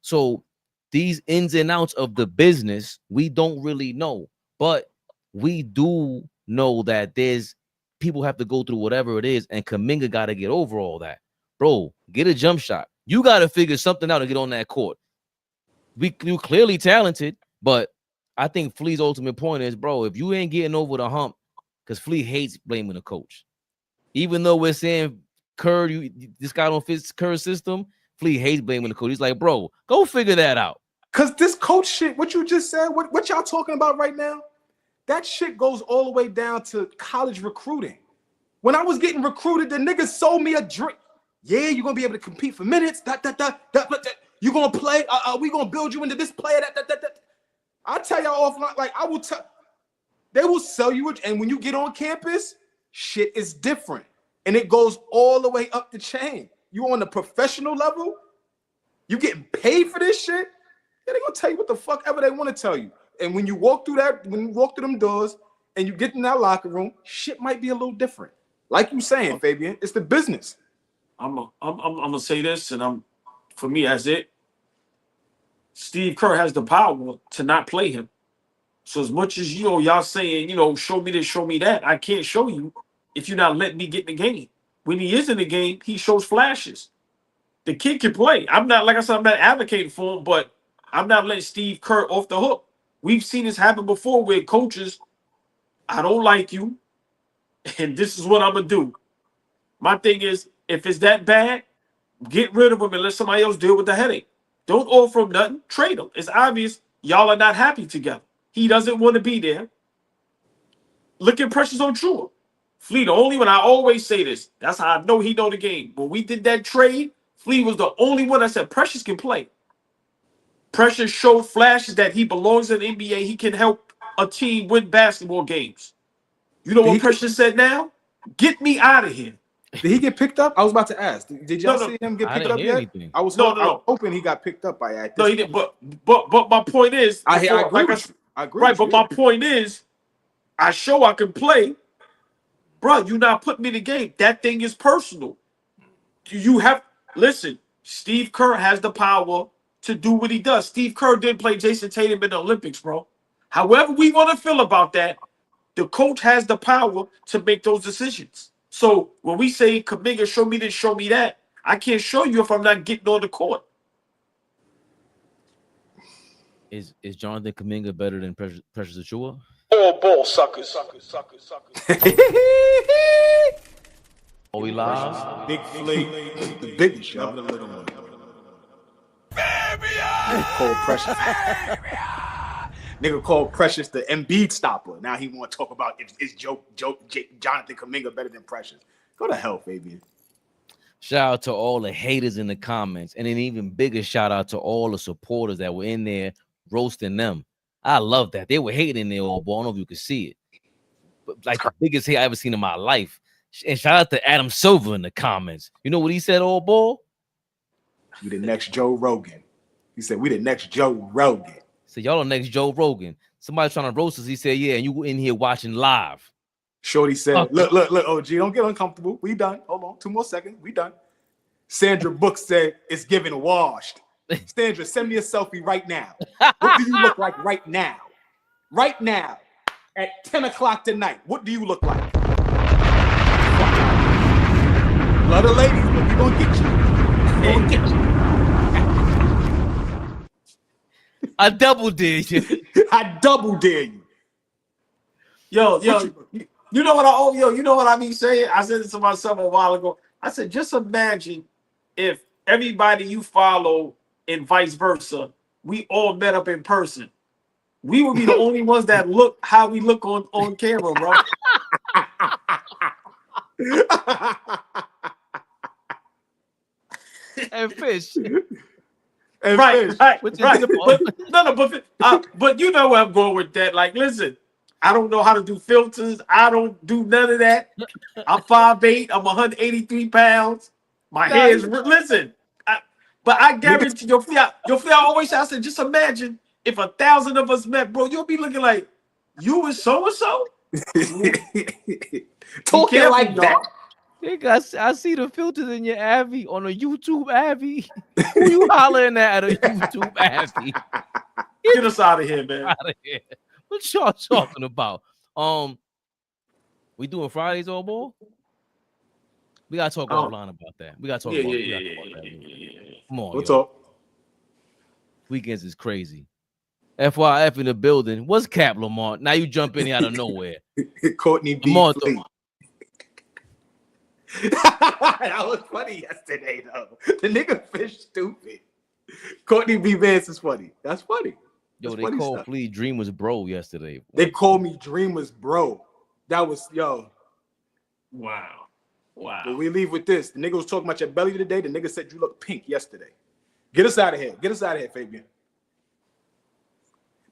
So these ins and outs of the business, we don't really know. But we do know that there's people have to go through whatever it is. And Kaminga got to get over all that. Bro, get a jump shot. You got to figure something out to get on that court. You're clearly talented, but I think Flea's ultimate point is, bro, if you ain't getting over the hump, because Flea hates blaming the coach. Even though we're saying Kerr, this guy don't fit Kerr's system, Flea hates blaming the coach. He's like, bro, go figure that out. Because this coach shit, what you just said, what y'all talking about right now, that shit goes all the way down to college recruiting. When I was getting recruited, the niggas sold me a drink. Yeah, you're going to be able to compete for minutes. You're going to play. We going to build you into this player. I'll tell y'all offline. Like, I will tell. They will sell you. And when you get on campus, shit is different. And it goes all the way up the chain. You on the professional level, you getting paid for this shit, they're going to tell you what the fuck ever they want to tell you. And when you walk through them doors and you get in that locker room, shit might be a little different. Like you saying, Fabian, it's the business. I'm gonna say this, and for me, as it. Steve Kerr has the power to not play him. So as much as y'all saying, show me this, show me that, I can't show you if you're not letting me get in the game. When he is in the game, he shows flashes. The kid can play. I'm not, like I said, I'm not advocating for him, but I'm not letting Steve Kerr off the hook. We've seen this happen before where coaches, I don't like you, and this is what I'm gonna do. My thing is, if it's that bad, get rid of him and let somebody else deal with the headache. Don't offer him nothing. Trade him. It's obvious y'all are not happy together. He doesn't want to be there. Look at Precious Ochoa. Flea, the only one, I always say this. That's how I know he know the game. When we did that trade, Flea was the only one that said Precious can play. Precious showed flashes that he belongs in the NBA. He can help a team win basketball games. You know what Precious said now? Get me out of here. Did he get picked up? I was about to ask. Did y'all see him get picked up yet? Anything. I was hoping he got picked up by that. No, he didn't. But my point is, I agree. Right, but my point is, I show I can play. Bro, you're not putting me in the game. That thing is personal. Listen, Steve Kerr has the power to do what he does. Steve Kerr didn't play Jason Tatum in the Olympics, bro. However we want to feel about that, the coach has the power to make those decisions. So when we say, Kaminga, show me this, show me that, I can't show you if I'm not getting on the court. Is Jonathan Kaminga better than Precious Achiuwa? All ball suckers. Are we live? Big Flea, the biggest, y'all. The little one. Called Precious. Nigga called Precious the Embiid stopper. Now he want to talk about is Jonathan Kaminga better than Precious. Go to hell, Fabian. Shout out to all the haters in the comments, and an even bigger shout out to all the supporters that were in there roasting them. I love that. They were hating their old ball. I don't know if you could see it. But like the biggest hate I ever seen in my life. And shout out to Adam Silver in the comments. You know what he said, old ball? We the next Joe Rogan. He said, we the next Joe Rogan. So y'all the next Joe Rogan. Somebody trying to roast us. He said, yeah, and you in here watching live. Shorty said, look, OG, don't get uncomfortable. We done. Hold on. 2 more seconds. We done. Sandra Brooks said, it's giving washed. Sandra, send me a selfie right now. What do you look like right now? Right now. At 10 o'clock tonight. What do you look like? Love the ladies, but we gonna get you. We gonna get you. I double dare you. I double dare you. Yo, you know what you know what I mean saying? I said it to myself a while ago. I said, just imagine if everybody you follow and vice versa, we all met up in person. We would be the only ones that look how we look on camera, bro. And Fish, Right. But you know where I'm going with that. Like, listen, I don't know how to do filters. I don't do none of that. I'm 5'8". I'm 183 pounds. My hair is listen. But I guarantee your fly always has to just imagine if 1,000 of us met, bro. You'll be looking like you and so and so. Talking like that. I see the filters in your Abby on a YouTube Abby. Who you hollering at a YouTube Abby? Get us out of here, man. Out of here. What y'all talking about? We doing Fridays all ball? We gotta talk offline about that. We gotta talk about that. Come on, what's up? Weekends is crazy. FYF in the building. What's Cap Lamar? Now you jump in here out of nowhere. Courtney B. Lamar, that was funny yesterday, though. The nigga fish stupid. Courtney B. Vance is funny. That's funny. Yo, they called Flea Dreamers bro yesterday. They called me Dreamers bro. That was Wow. But we leave with this. The nigga was talking about your belly today. The nigga said you look pink yesterday. Get us out of here. Get us out of here, Fabian.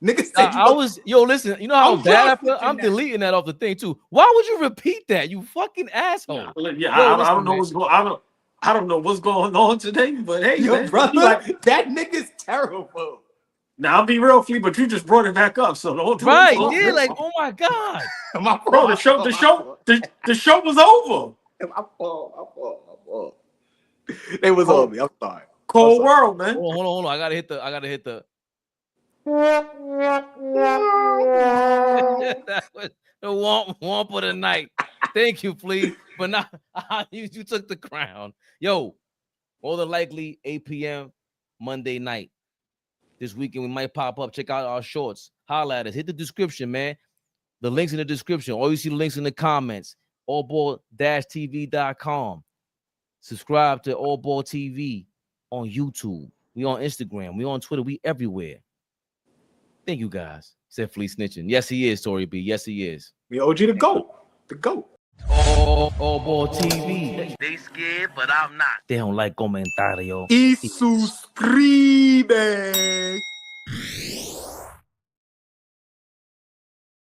Nigga said listen, you know how bad I feel? I'm deleting that off the thing too. Why would you repeat that? You fucking asshole. I don't know what's going on. I don't know what's going on today, but hey, man, brother, like, that nigga's terrible. Now I'll be real, Flea, but you just brought it back up. So don't like, oh my God. Bro, the show was over. My fault. It was on me. I'm sorry. Cold world, man. Hold on. I gotta hit the that was the womp of the night. Thank you, Flea. But now you took the crown. Yo, more than likely 8 p.m. Monday night. This weekend we might pop up. Check out our shorts. Holla at us. Hit the description, man. The links in the description. Or you see the links in the comments. allball-tv.com. Subscribe to All Ball TV on YouTube. We on Instagram. We on Twitter. We everywhere. Thank you, guys. Said Flea snitching. Yes, he is, Tory B. Yes, he is. We OG the GOAT. The GOAT. All Ball TV. They scared, but I'm not. They don't like comentario. Y suscribe.